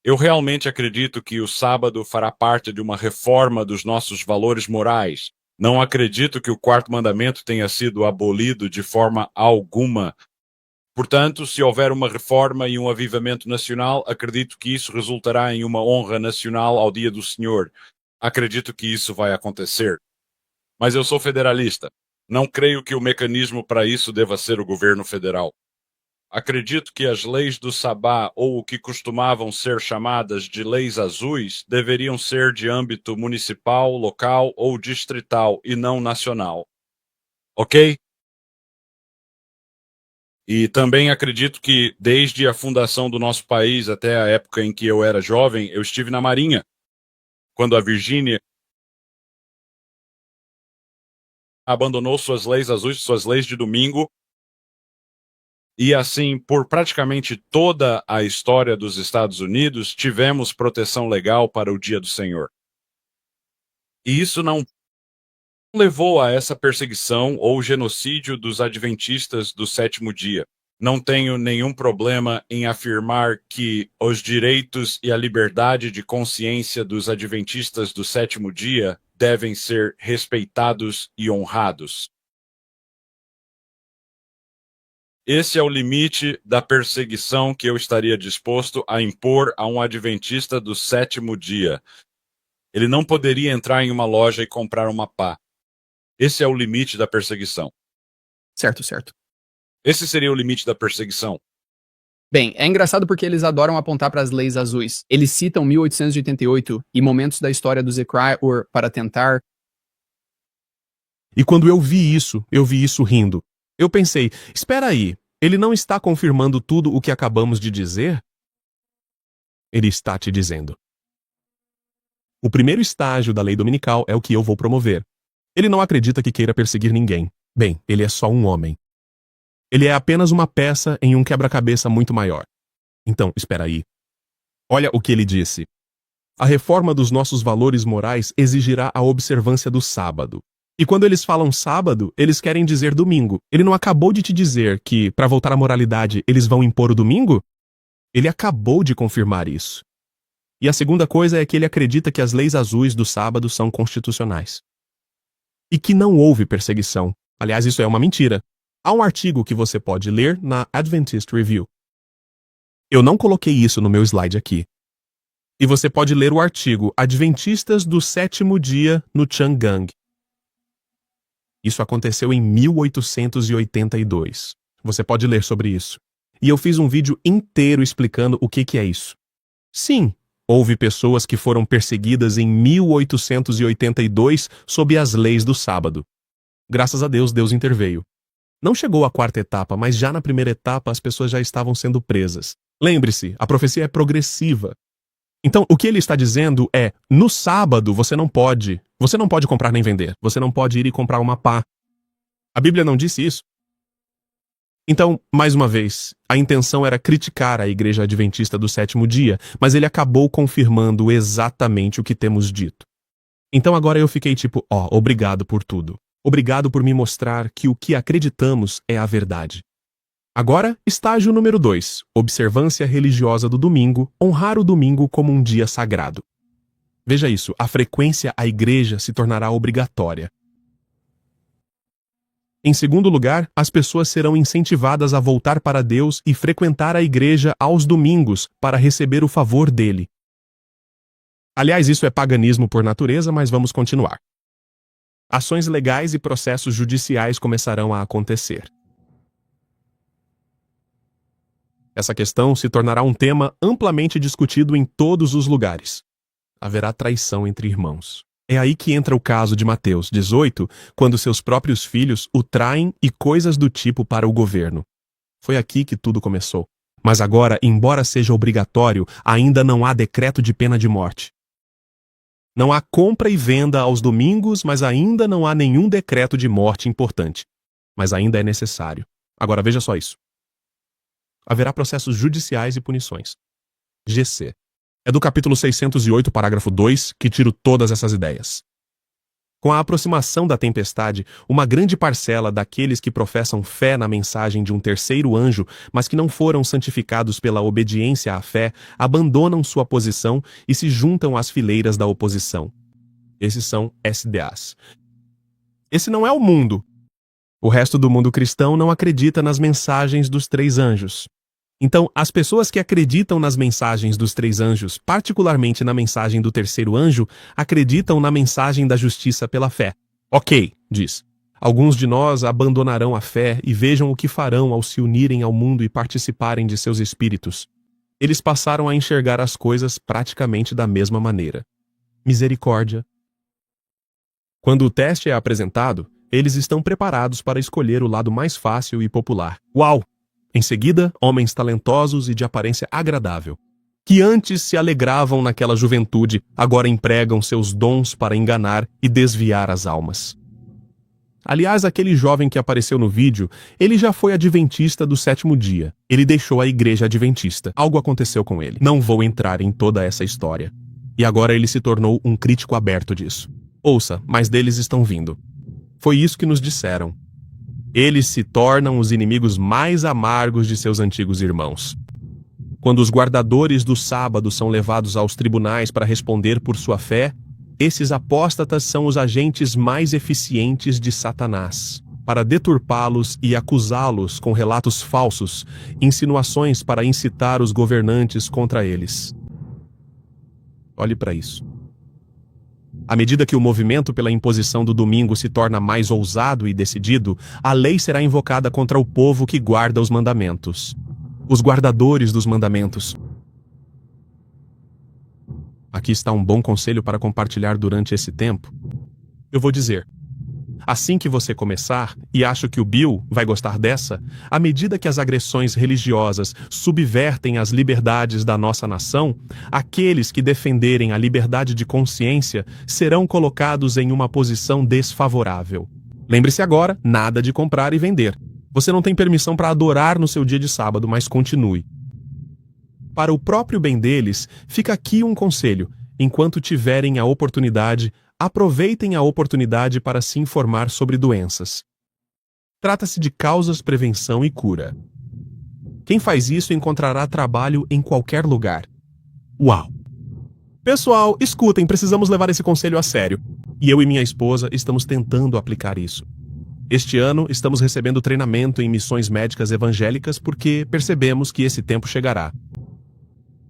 Eu realmente acredito que o sábado fará parte de uma reforma dos nossos valores morais. Não acredito que o 4º mandamento tenha sido abolido de forma alguma. Portanto, se houver uma reforma e um avivamento nacional, acredito que isso resultará em uma honra nacional ao dia do Senhor. Acredito que isso vai acontecer. Mas eu sou federalista. Não creio que o mecanismo para isso deva ser o governo federal. Acredito que as leis do Sabá, ou o que costumavam ser chamadas de leis azuis, deveriam ser de âmbito municipal, local ou distrital e não nacional. Ok? E também acredito que, desde a fundação do nosso país até a época em que eu era jovem, eu estive na Marinha, quando a Virgínia abandonou suas leis azuis, suas leis de domingo, e assim, por praticamente toda a história dos Estados Unidos, tivemos proteção legal para o Dia do Senhor. E isso não levou a essa perseguição ou genocídio dos adventistas do sétimo dia. Não tenho nenhum problema em afirmar que os direitos e a liberdade de consciência dos adventistas do sétimo dia devem ser respeitados e honrados. Esse é o limite da perseguição que eu estaria disposto a impor a um adventista do sétimo dia. Ele não poderia entrar em uma loja e comprar uma pá. Esse é o limite da perseguição. Certo, certo. Esse seria o limite da perseguição. Bem, é engraçado porque eles adoram apontar para as leis azuis. Eles citam 1888 e momentos da história do Zechariah para tentar... E quando eu vi isso rindo. Eu pensei, espera aí, ele não está confirmando tudo o que acabamos de dizer? Ele está te dizendo. O primeiro estágio da lei dominical é o que eu vou promover. Ele não acredita que queira perseguir ninguém. Bem, ele é só um homem. Ele é apenas uma peça em um quebra-cabeça muito maior. Então, espera aí. Olha o que ele disse. A reforma dos nossos valores morais exigirá a observância do sábado. E quando eles falam sábado, eles querem dizer domingo. Ele não acabou de te dizer que, para voltar à moralidade, eles vão impor o domingo? Ele acabou de confirmar isso. E a segunda coisa é que ele acredita que as leis azuis do sábado são constitucionais. E que não houve perseguição. Aliás, isso é uma mentira. Há um artigo que você pode ler na Adventist Review. Eu não coloquei isso no meu slide aqui. E você pode ler o artigo Adventistas do Sétimo Dia no Chang'an. Isso aconteceu em 1882. Você pode ler sobre isso. E eu fiz um vídeo inteiro explicando o que é isso. Sim, houve pessoas que foram perseguidas em 1882 sob as leis do sábado. Graças a Deus, Deus interveio. Não chegou à quarta etapa, mas já na primeira etapa as pessoas já estavam sendo presas. Lembre-se, a profecia é progressiva. Então, o que ele está dizendo é, no sábado você não pode comprar nem vender. Você não pode ir e comprar uma pá. A Bíblia não disse isso. Então, mais uma vez, a intenção era criticar a Igreja Adventista do Sétimo Dia, mas ele acabou confirmando exatamente o que temos dito. Então agora eu fiquei tipo, obrigado por tudo. Obrigado por me mostrar que o que acreditamos é a verdade. Agora, estágio número 2. Observância religiosa do domingo, honrar o domingo como um dia sagrado. Veja isso, a frequência à igreja se tornará obrigatória. Em segundo lugar, as pessoas serão incentivadas a voltar para Deus e frequentar a igreja aos domingos para receber o favor dele. Aliás, isso é paganismo por natureza, mas vamos continuar. Ações legais e processos judiciais começarão a acontecer. Essa questão se tornará um tema amplamente discutido em todos os lugares. Haverá traição entre irmãos. É aí que entra o caso de Mateus 18, quando seus próprios filhos o traem e coisas do tipo para o governo. Foi aqui que tudo começou. Mas agora, embora seja obrigatório, ainda não há decreto de pena de morte. Não há compra e venda aos domingos, mas ainda não há nenhum decreto de morte importante. Mas ainda é necessário. Agora veja só isso. Haverá processos judiciais e punições. GC. É do capítulo 608, parágrafo 2, que tiro todas essas ideias. Com a aproximação da tempestade, uma grande parcela daqueles que professam fé na mensagem de um terceiro anjo, mas que não foram santificados pela obediência à fé, abandonam sua posição e se juntam às fileiras da oposição. Esses são SDAs. Esse não é o mundo. O resto do mundo cristão não acredita nas mensagens dos 3 anjos. Então, as pessoas que acreditam nas mensagens dos 3 anjos, particularmente na mensagem do 3º anjo, acreditam na mensagem da justiça pela fé. Ok, diz. Alguns de nós abandonarão a fé e vejam o que farão ao se unirem ao mundo e participarem de seus espíritos. Eles passaram a enxergar as coisas praticamente da mesma maneira. Misericórdia. Quando o teste é apresentado, eles estão preparados para escolher o lado mais fácil e popular. Uau! Em seguida, homens talentosos e de aparência agradável, que antes se alegravam naquela juventude, agora empregam seus dons para enganar e desviar as almas. Aliás, aquele jovem que apareceu no vídeo, ele já foi adventista do 7º dia. Ele deixou a igreja adventista. Algo aconteceu com ele. Não vou entrar em toda essa história. E agora ele se tornou um crítico aberto disso. Ouça, mais deles estão vindo. Foi isso que nos disseram. Eles se tornam os inimigos mais amargos de seus antigos irmãos. Quando os guardadores do sábado são levados aos tribunais para responder por sua fé, esses apóstatas são os agentes mais eficientes de Satanás, para deturpá-los e acusá-los com relatos falsos, insinuações para incitar os governantes contra eles. Olhe para isso. À medida que o movimento pela imposição do domingo se torna mais ousado e decidido, a lei será invocada contra o povo que guarda os mandamentos. Os guardadores dos mandamentos. Aqui está um bom conselho para compartilhar durante esse tempo. Eu vou dizer: assim que você começar, e acho que o Bill vai gostar dessa, à medida que as agressões religiosas subvertem as liberdades da nossa nação, aqueles que defenderem a liberdade de consciência serão colocados em uma posição desfavorável. Lembre-se agora, nada de comprar e vender. Você não tem permissão para adorar no seu dia de sábado, mas continue. Para o próprio bem deles, fica aqui um conselho: enquanto tiverem a oportunidade, aproveitem a oportunidade para se informar sobre doenças. Trata-se de causas, prevenção e cura. Quem faz isso encontrará trabalho em qualquer lugar. Uau! Pessoal, escutem, precisamos levar esse conselho a sério. E eu e minha esposa estamos tentando aplicar isso. Este ano, estamos recebendo treinamento em missões médicas evangélicas porque percebemos que esse tempo chegará.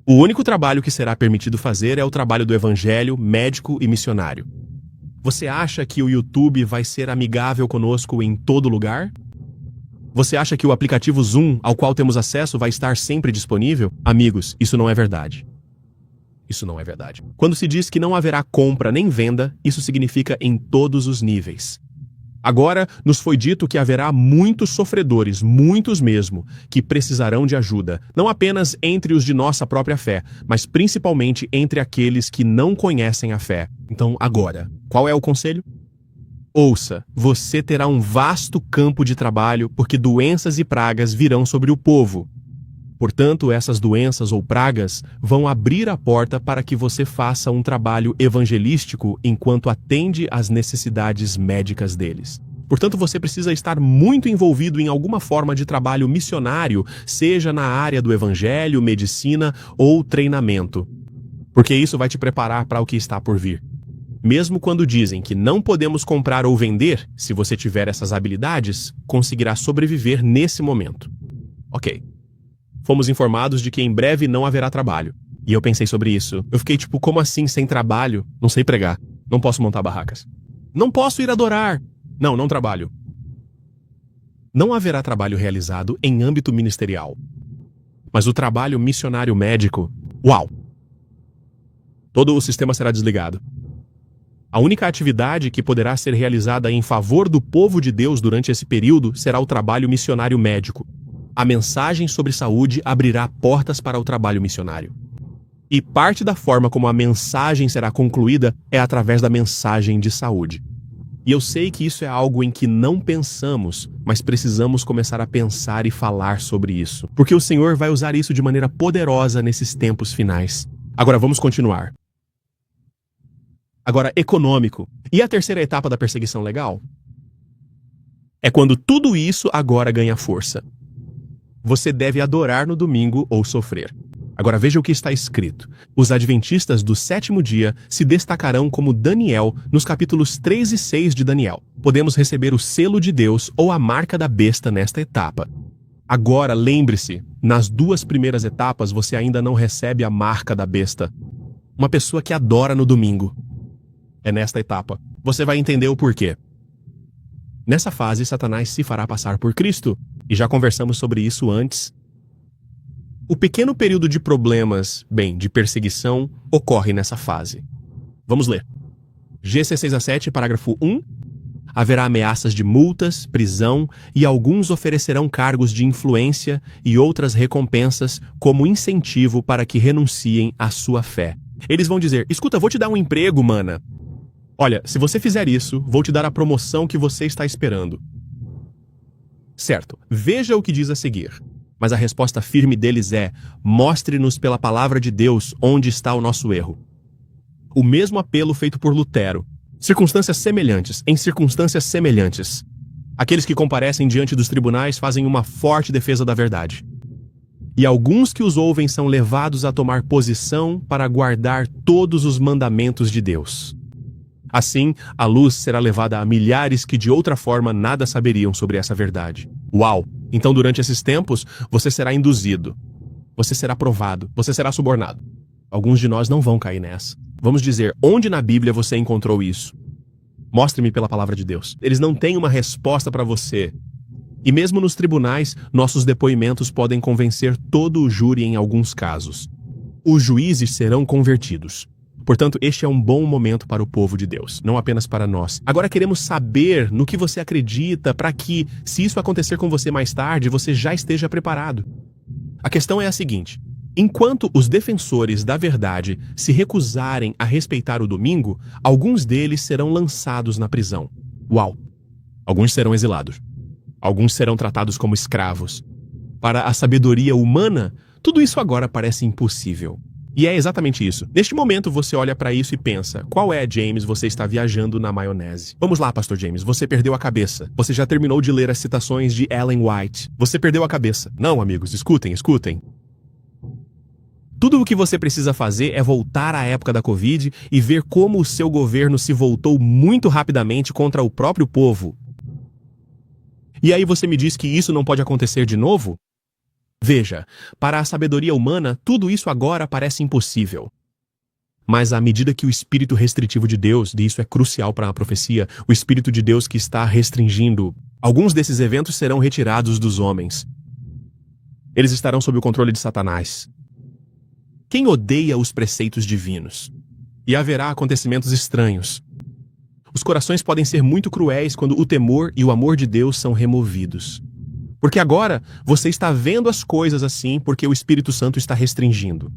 O único trabalho que será permitido fazer é o trabalho do evangelho, médico e missionário. Você acha que o YouTube vai ser amigável conosco em todo lugar? Você acha que o aplicativo Zoom, ao qual temos acesso, vai estar sempre disponível? Amigos, isso não é verdade. Isso não é verdade. Quando se diz que não haverá compra nem venda, isso significa em todos os níveis. Agora, nos foi dito que haverá muitos sofredores, muitos mesmo, que precisarão de ajuda, não apenas entre os de nossa própria fé, mas principalmente entre aqueles que não conhecem a fé. Então, agora, qual é o conselho? Ouça, você terá um vasto campo de trabalho porque doenças e pragas virão sobre o povo. Portanto, essas doenças ou pragas vão abrir a porta para que você faça um trabalho evangelístico enquanto atende às necessidades médicas deles. Portanto, você precisa estar muito envolvido em alguma forma de trabalho missionário, seja na área do evangelho, medicina ou treinamento. Porque isso vai te preparar para o que está por vir. Mesmo quando dizem que não podemos comprar ou vender, se você tiver essas habilidades, conseguirá sobreviver nesse momento. Ok. Fomos informados de que em breve não haverá trabalho. E eu pensei sobre isso. Eu fiquei tipo, como assim sem trabalho? Não sei pregar. Não posso montar barracas. Não posso ir adorar. Não trabalho. Não haverá trabalho realizado em âmbito ministerial. Mas o trabalho missionário médico, uau! Todo o sistema será desligado. A única atividade que poderá ser realizada em favor do povo de Deus durante esse período será o trabalho missionário médico. A mensagem sobre saúde abrirá portas para o trabalho missionário. E parte da forma como a mensagem será concluída é através da mensagem de saúde. E eu sei que isso é algo em que não pensamos, mas precisamos começar a pensar e falar sobre isso. Porque o Senhor vai usar isso de maneira poderosa nesses tempos finais. Agora vamos continuar. Agora, econômico. E a terceira etapa da perseguição legal? É quando tudo isso agora ganha força. Você deve adorar no domingo ou sofrer. Agora veja o que está escrito. Os adventistas do sétimo dia se destacarão como Daniel nos capítulos 3 e 6 de Daniel. Podemos receber o selo de Deus ou a marca da besta nesta etapa. Agora, lembre-se, nas duas primeiras etapas você ainda não recebe a marca da besta. Uma pessoa que adora no domingo. É nesta etapa. Você vai entender o porquê. Nessa fase, Satanás se fará passar por Cristo. E já conversamos sobre isso antes. O pequeno período de problemas, de perseguição, ocorre nessa fase. Vamos ler. GC 6-7, parágrafo 1. Haverá ameaças de multas, prisão, e alguns oferecerão cargos de influência e outras recompensas como incentivo para que renunciem à sua fé. Eles vão dizer, escuta, vou te dar um emprego, mana. Olha, se você fizer isso, vou te dar a promoção que você está esperando. Certo, veja o que diz a seguir. Mas a resposta firme deles é, mostre-nos pela palavra de Deus onde está o nosso erro. O mesmo apelo feito por Lutero. Circunstâncias semelhantes, em circunstâncias semelhantes. Aqueles que comparecem diante dos tribunais fazem uma forte defesa da verdade. E alguns que os ouvem são levados a tomar posição para guardar todos os mandamentos de Deus. Assim, a luz será levada a milhares que de outra forma nada saberiam sobre essa verdade. Uau! Então durante esses tempos, você será induzido. Você será provado. Você será subornado. Alguns de nós não vão cair nessa. Vamos dizer, onde na Bíblia você encontrou isso? Mostre-me pela palavra de Deus. Eles não têm uma resposta para você. E mesmo nos tribunais, nossos depoimentos podem convencer todo o júri em alguns casos. Os juízes serão convertidos. Portanto, este é um bom momento para o povo de Deus, não apenas para nós. Agora queremos saber no que você acredita para que, se isso acontecer com você mais tarde, você já esteja preparado. A questão é a seguinte: enquanto os defensores da verdade se recusarem a respeitar o domingo, alguns deles serão lançados na prisão. Uau! Alguns serão exilados. Alguns serão tratados como escravos. Para a sabedoria humana, tudo isso agora parece impossível. E é exatamente isso. Neste momento você olha para isso e pensa, qual é, James, você está viajando na maionese? Vamos lá, pastor James, você perdeu a cabeça. Você já terminou de ler as citações de Ellen White. Você perdeu a cabeça. Não, amigos, escutem. Tudo o que você precisa fazer é voltar à época da Covid e ver como o seu governo se voltou muito rapidamente contra o próprio povo. E aí você me diz que isso não pode acontecer de novo? Veja, para a sabedoria humana, tudo isso agora parece impossível. Mas à medida que o espírito restritivo de Deus, e isso é crucial para a profecia, o espírito de Deus que está restringindo, alguns desses eventos serão retirados dos homens. Eles estarão sob o controle de Satanás. Quem odeia os preceitos divinos? E haverá acontecimentos estranhos. Os corações podem ser muito cruéis quando o temor e o amor de Deus são removidos. Porque agora você está vendo as coisas assim porque o Espírito Santo está restringindo.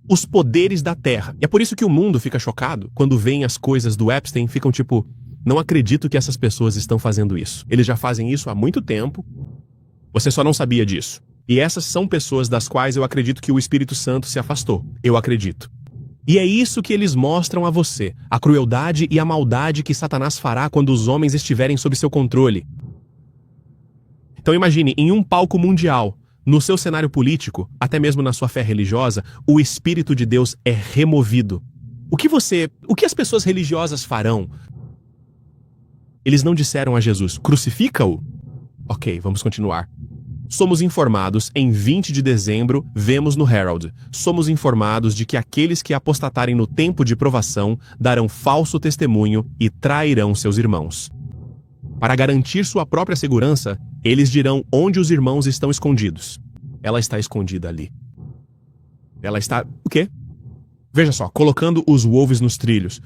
Os poderes da terra. E é por isso que o mundo fica chocado quando veem as coisas do Epstein, ficam tipo, não acredito que essas pessoas estão fazendo isso. Eles já fazem isso há muito tempo. Você só não sabia disso. E essas são pessoas das quais eu acredito que o Espírito Santo se afastou. Eu acredito. E é isso que eles mostram a você. A crueldade e a maldade que Satanás fará quando os homens estiverem sob seu controle. Então imagine, em um palco mundial, no seu cenário político, até mesmo na sua fé religiosa, o Espírito de Deus é removido. O que as pessoas religiosas farão? Eles não disseram a Jesus, crucifica-o? Ok, vamos continuar. Somos informados, em 20 de dezembro, vemos no Herald, somos informados de que aqueles que apostatarem no tempo de provação darão falso testemunho e trairão seus irmãos. Para garantir sua própria segurança, eles dirão onde os irmãos estão escondidos. Ela está escondida ali. Ela está... o quê? Veja só, colocando os wolves nos trilhos.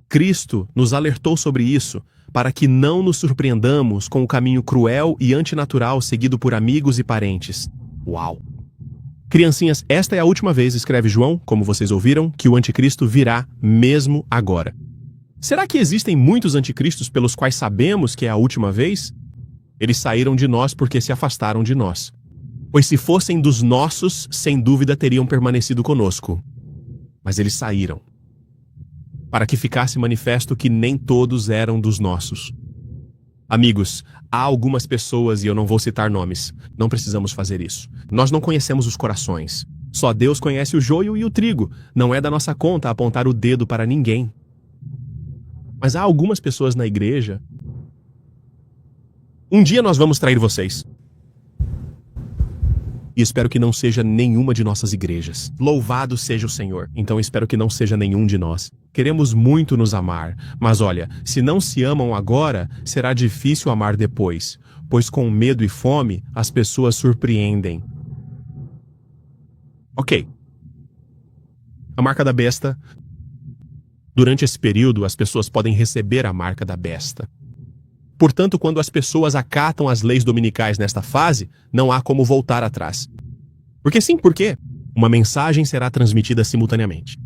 Cristo nos alertou sobre isso para que não nos surpreendamos com o caminho cruel e antinatural seguido por amigos e parentes. Uau! Criancinhas, esta é a última vez, escreve João, como vocês ouviram, que o anticristo virá mesmo agora. Será que existem muitos anticristos pelos quais sabemos que é a última vez? Eles saíram de nós porque se afastaram de nós. Pois se fossem dos nossos, sem dúvida teriam permanecido conosco. Mas eles saíram. Para que ficasse manifesto que nem todos eram dos nossos. Amigos, há algumas pessoas, e eu não vou citar nomes, não precisamos fazer isso. Nós não conhecemos os corações. Só Deus conhece o joio e o trigo. Não é da nossa conta apontar o dedo para ninguém. Mas há algumas pessoas na igreja. Um dia nós vamos trair vocês. E espero que não seja nenhuma de nossas igrejas. Louvado seja o Senhor. Então espero que não seja nenhum de nós. Queremos muito nos amar, mas olha, se não se amam agora, será difícil amar depois, pois com medo e fome, as pessoas surpreendem. Ok. A marca da besta. Durante esse período, as pessoas podem receber a marca da besta. Portanto, quando as pessoas acatam as leis dominicais nesta fase, não há como voltar atrás. Porque sim, por quê? Uma mensagem será transmitida simultaneamente.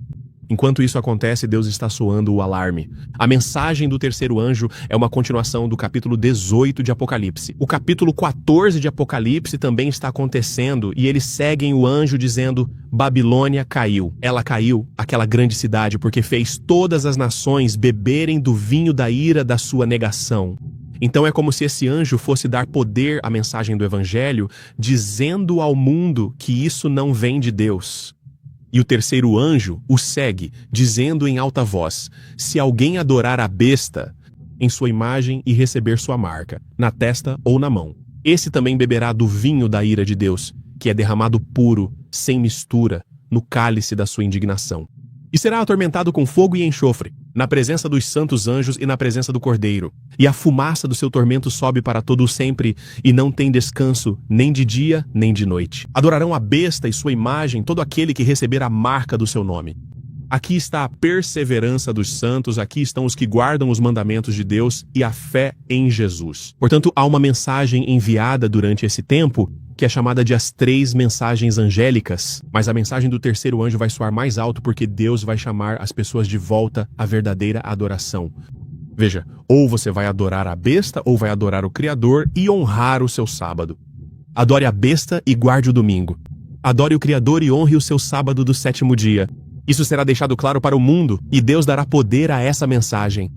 Enquanto isso acontece, Deus está soando o alarme. A mensagem do terceiro anjo é uma continuação do capítulo 18 de Apocalipse. O capítulo 14 de Apocalipse também está acontecendo e eles seguem o anjo dizendo: Babilônia caiu. Ela caiu, aquela grande cidade, porque fez todas as nações beberem do vinho da ira da sua negação. Então é como se esse anjo fosse dar poder à mensagem do evangelho, dizendo ao mundo que isso não vem de Deus. E o terceiro anjo o segue, dizendo em alta voz: se alguém adorar a besta em sua imagem e receber sua marca, na testa ou na mão, esse também beberá do vinho da ira de Deus, que é derramado puro, sem mistura, no cálice da sua indignação. E será atormentado com fogo e enxofre, na presença dos santos anjos e na presença do Cordeiro. E a fumaça do seu tormento sobe para todo o sempre, e não tem descanso, nem de dia, nem de noite. Adorarão a besta e sua imagem todo aquele que receber a marca do seu nome. Aqui está a perseverança dos santos, aqui estão os que guardam os mandamentos de Deus e a fé em Jesus. Portanto, há uma mensagem enviada durante esse tempo, que é chamada de as 3 mensagens angélicas, mas a mensagem do terceiro anjo vai soar mais alto porque Deus vai chamar as pessoas de volta à verdadeira adoração. Veja, ou você vai adorar a besta ou vai adorar o Criador e honrar o seu sábado. Adore a besta e guarde o domingo. Adore o Criador e honre o seu sábado do 7º dia. Isso será deixado claro para o mundo e Deus dará poder a essa mensagem.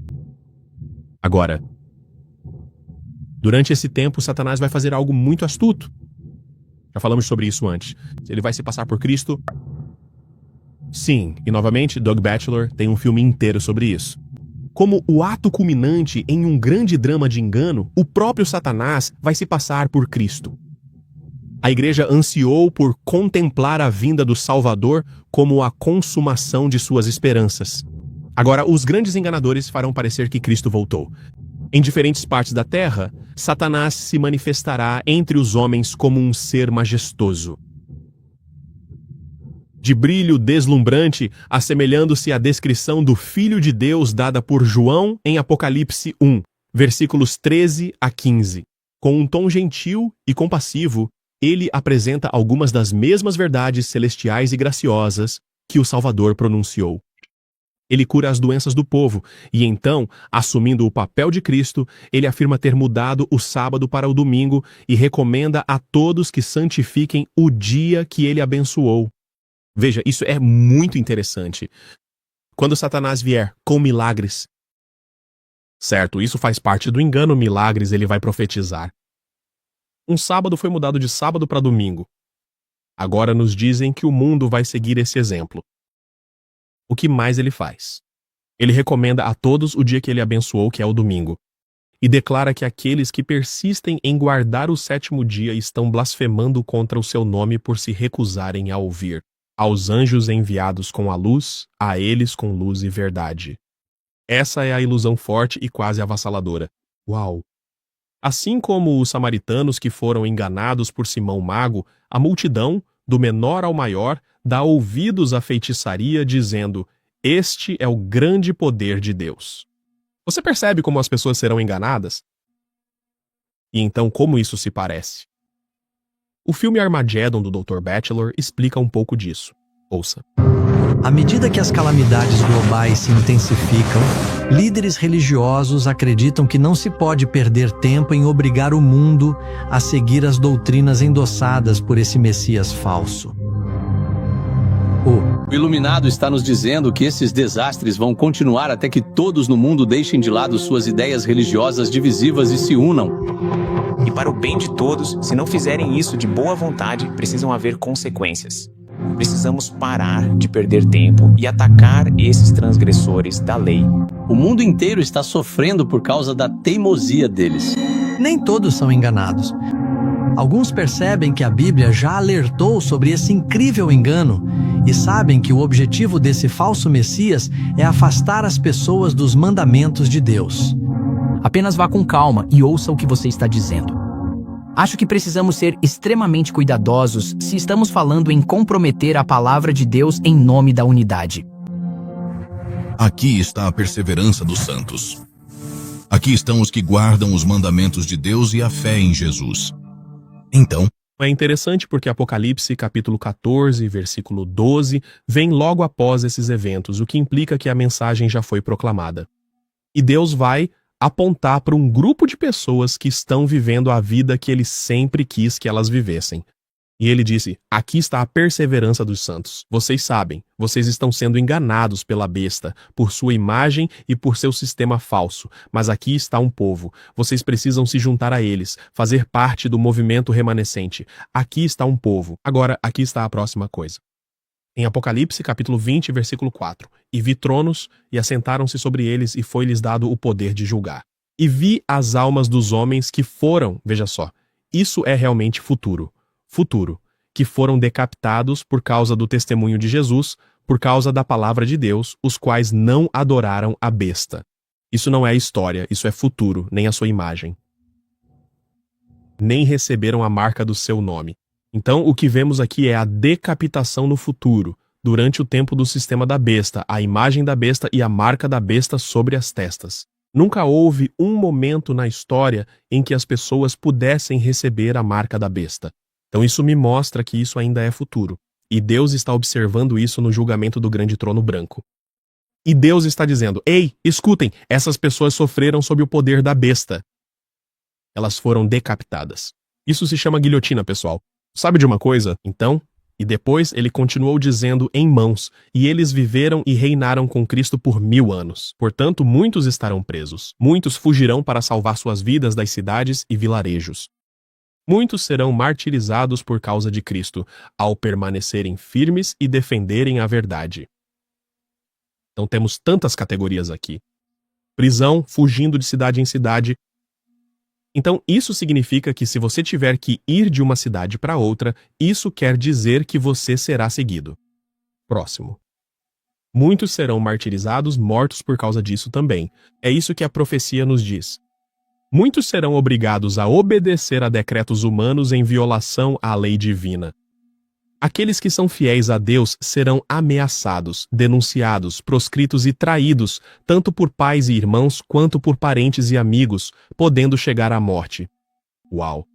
Agora, durante esse tempo, Satanás vai fazer algo muito astuto. Já falamos sobre isso antes. Ele vai se passar por Cristo? Sim, e novamente, Doug Batchelor tem um filme inteiro sobre isso. Como o ato culminante em um grande drama de engano, o próprio Satanás vai se passar por Cristo. A igreja ansiou por contemplar a vinda do Salvador como a consumação de suas esperanças. Agora, os grandes enganadores farão parecer que Cristo voltou. Em diferentes partes da terra, Satanás se manifestará entre os homens como um ser majestoso, de brilho deslumbrante, assemelhando-se à descrição do Filho de Deus dada por João em Apocalipse 1, versículos 13 a 15. Com um tom gentil e compassivo, ele apresenta algumas das mesmas verdades celestiais e graciosas que o Salvador pronunciou. Ele cura as doenças do povo, e então, assumindo o papel de Cristo, ele afirma ter mudado o sábado para o domingo e recomenda a todos que santifiquem o dia que ele abençoou. Veja, isso é muito interessante. Quando Satanás vier com milagres, certo, isso faz parte do engano, milagres ele vai profetizar. Um sábado foi mudado de sábado para domingo. Agora nos dizem que o mundo vai seguir esse exemplo. O que mais ele faz? Ele recomenda a todos o dia que ele abençoou, que é o domingo, e declara que aqueles que persistem em guardar o 7º dia estão blasfemando contra o seu nome por se recusarem a ouvir. Aos anjos enviados com a luz, a eles com luz e verdade. Essa é a ilusão forte e quase avassaladora. Uau! Assim como os samaritanos que foram enganados por Simão Mago, a multidão, do menor ao maior, dá ouvidos à feitiçaria, dizendo: este é o grande poder de Deus. Você percebe como as pessoas serão enganadas? E então como isso se parece? O filme Armageddon do Dr. Batchelor explica um pouco disso. Ouça. À medida que as calamidades globais se intensificam, líderes religiosos acreditam que não se pode perder tempo em obrigar o mundo a seguir as doutrinas endossadas por esse Messias falso. O Iluminado está nos dizendo que esses desastres vão continuar até que todos no mundo deixem de lado suas ideias religiosas divisivas e se unam. E para o bem de todos, se não fizerem isso de boa vontade, precisam haver consequências. Precisamos parar de perder tempo e atacar esses transgressores da lei. O mundo inteiro está sofrendo por causa da teimosia deles. Nem todos são enganados. Alguns percebem que a Bíblia já alertou sobre esse incrível engano e sabem que o objetivo desse falso Messias é afastar as pessoas dos mandamentos de Deus. Apenas vá com calma e ouça o que você está dizendo. Acho que precisamos ser extremamente cuidadosos se estamos falando em comprometer a palavra de Deus em nome da unidade. Aqui está a perseverança dos santos. Aqui estão os que guardam os mandamentos de Deus e a fé em Jesus. Então, é interessante porque Apocalipse capítulo 14, versículo 12, vem logo após esses eventos, o que implica que a mensagem já foi proclamada. E Deus vai apontar para um grupo de pessoas que estão vivendo a vida que ele sempre quis que elas vivessem. E ele disse, aqui está a perseverança dos santos. Vocês sabem, vocês estão sendo enganados pela besta, por sua imagem e por seu sistema falso. Mas aqui está um povo. Vocês precisam se juntar a eles, fazer parte do movimento remanescente. Aqui está um povo. Agora, aqui está a próxima coisa. Em Apocalipse, capítulo 20, versículo 4. E vi tronos, e assentaram-se sobre eles, e foi-lhes dado o poder de julgar. E vi as almas dos homens que foram, veja só, isso é realmente futuro, que foram decapitados por causa do testemunho de Jesus, por causa da palavra de Deus, os quais não adoraram a besta. Isso não é história, isso é futuro, nem a sua imagem. Nem receberam a marca do seu nome. Então, o que vemos aqui é a decapitação no futuro, durante o tempo do sistema da besta, a imagem da besta e a marca da besta sobre as testas. Nunca houve um momento na história em que as pessoas pudessem receber a marca da besta. Então isso me mostra que isso ainda é futuro. E Deus está observando isso no julgamento do grande trono branco. E Deus está dizendo, ei, escutem, essas pessoas sofreram sob o poder da besta. Elas foram decapitadas. Isso se chama guilhotina, pessoal. Sabe de uma coisa? Então, e depois ele continuou dizendo em mãos, e eles viveram e reinaram com Cristo por 1000 anos. Portanto, muitos estarão presos. Muitos fugirão para salvar suas vidas das cidades e vilarejos. Muitos serão martirizados por causa de Cristo, ao permanecerem firmes e defenderem a verdade. Então temos tantas categorias aqui. Prisão, fugindo de cidade em cidade. Então isso significa que se você tiver que ir de uma cidade para outra, isso quer dizer que você será seguido. Próximo. Muitos serão martirizados, mortos por causa disso também. É isso que a profecia nos diz. Muitos serão obrigados a obedecer a decretos humanos em violação à lei divina. Aqueles que são fiéis a Deus serão ameaçados, denunciados, proscritos e traídos, tanto por pais e irmãos quanto por parentes e amigos, podendo chegar à morte. Uau!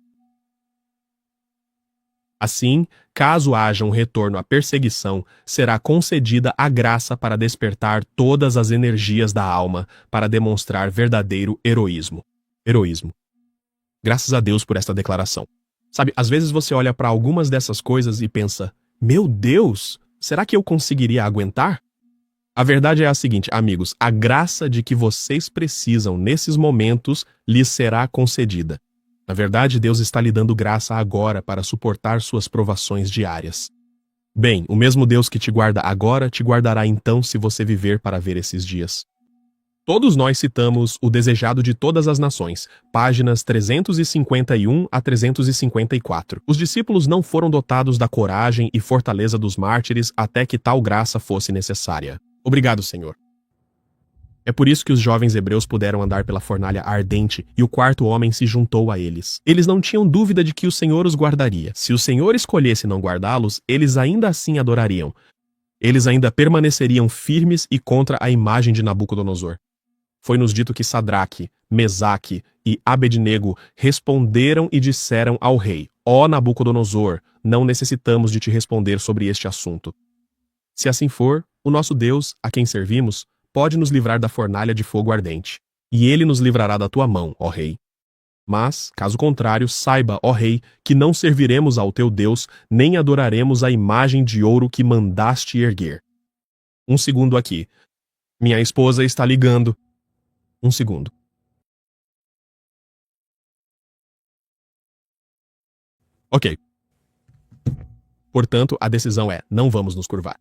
Assim, caso haja um retorno à perseguição, será concedida a graça para despertar todas as energias da alma para demonstrar verdadeiro heroísmo. Graças a Deus por esta declaração. Sabe, às vezes você olha para algumas dessas coisas e pensa, meu Deus, será que eu conseguiria aguentar? A verdade é a seguinte, amigos, a graça de que vocês precisam nesses momentos lhes será concedida. Na verdade, Deus está lhe dando graça agora para suportar suas provações diárias. Bem, o mesmo Deus que te guarda agora, te guardará então se você viver para ver esses dias. Todos nós citamos O Desejado de Todas as Nações, páginas 351 a 354. Os discípulos não foram dotados da coragem e fortaleza dos mártires até que tal graça fosse necessária. Obrigado, Senhor. É por isso que os jovens hebreus puderam andar pela fornalha ardente e o quarto homem se juntou a eles. Eles não tinham dúvida de que o Senhor os guardaria. Se o Senhor escolhesse não guardá-los, eles ainda assim adorariam. Eles ainda permaneceriam firmes e contra a imagem de Nabucodonosor. Foi-nos dito que Sadraque, Mesaque e Abednego responderam e disseram ao rei, ó Nabucodonosor, não necessitamos de te responder sobre este assunto. Se assim for, o nosso Deus, a quem servimos, pode nos livrar da fornalha de fogo ardente, e ele nos livrará da tua mão, ó rei. Mas, caso contrário, saiba, ó rei, que não serviremos ao teu Deus, nem adoraremos a imagem de ouro que mandaste erguer. Um segundo aqui. Minha esposa está ligando. Um segundo. Ok. Portanto, a decisão é: não vamos nos curvar.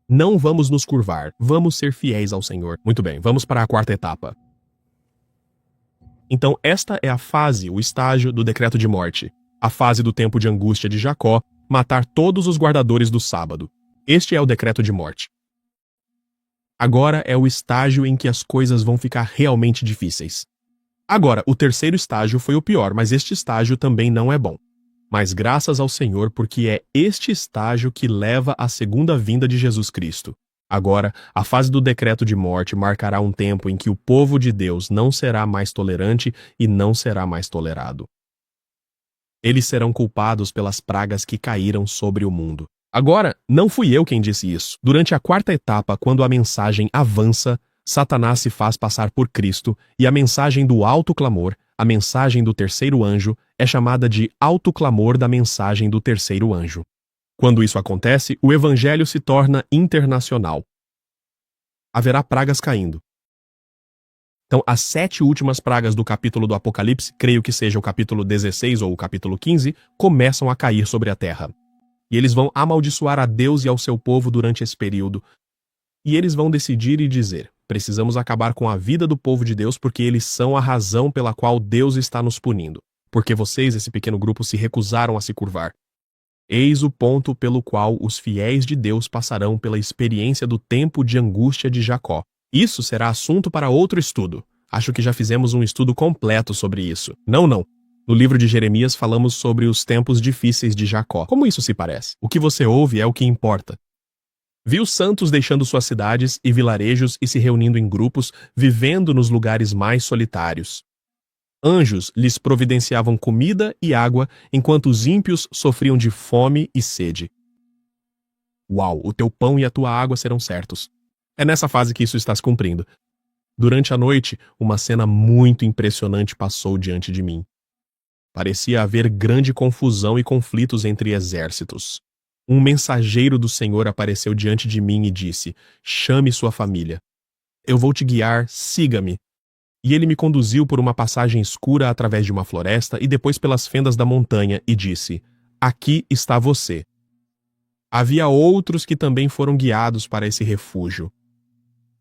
Não vamos nos curvar, vamos ser fiéis ao Senhor. Muito bem, vamos para a quarta etapa. Então, esta é a fase, o estágio do decreto de morte. A fase do tempo de angústia de Jacó, matar todos os guardadores do sábado. Este é o decreto de morte. Agora é o estágio em que as coisas vão ficar realmente difíceis. Agora, o terceiro estágio foi o pior, mas este estágio também não é bom. Mas graças ao Senhor, porque é este estágio que leva à segunda vinda de Jesus Cristo. Agora, a fase do decreto de morte marcará um tempo em que o povo de Deus não será mais tolerante e não será mais tolerado. Eles serão culpados pelas pragas que caíram sobre o mundo. Agora, não fui eu quem disse isso. Durante a quarta etapa, quando a mensagem avança, Satanás se faz passar por Cristo e a mensagem do alto clamor, a mensagem do terceiro anjo, é chamada de alto clamor da mensagem do terceiro anjo. Quando isso acontece, o evangelho se torna internacional. Haverá pragas caindo. Então, as 7 últimas pragas do capítulo do Apocalipse, creio que seja o capítulo 16 ou o capítulo 15, começam a cair sobre a terra. E eles vão amaldiçoar a Deus e ao seu povo durante esse período. E eles vão decidir e dizer: precisamos acabar com a vida do povo de Deus porque eles são a razão pela qual Deus está nos punindo. Porque vocês, esse pequeno grupo, se recusaram a se curvar. Eis o ponto pelo qual os fiéis de Deus passarão pela experiência do tempo de angústia de Jacó. Isso será assunto para outro estudo. Acho que já fizemos um estudo completo sobre isso. Não. No livro de Jeremias falamos sobre os tempos difíceis de Jacó. Como isso se parece? O que você ouve é o que importa. Vi os santos deixando suas cidades e vilarejos e se reunindo em grupos, vivendo nos lugares mais solitários. Anjos lhes providenciavam comida e água, enquanto os ímpios sofriam de fome e sede. Uau, o teu pão e a tua água serão certos. É nessa fase que isso está se cumprindo. Durante a noite, uma cena muito impressionante passou diante de mim. Parecia haver grande confusão e conflitos entre exércitos. Um mensageiro do Senhor apareceu diante de mim e disse: chame sua família. Eu vou te guiar, siga-me. E ele me conduziu por uma passagem escura através de uma floresta e depois pelas fendas da montanha e disse: aqui está você. Havia outros que também foram guiados para esse refúgio.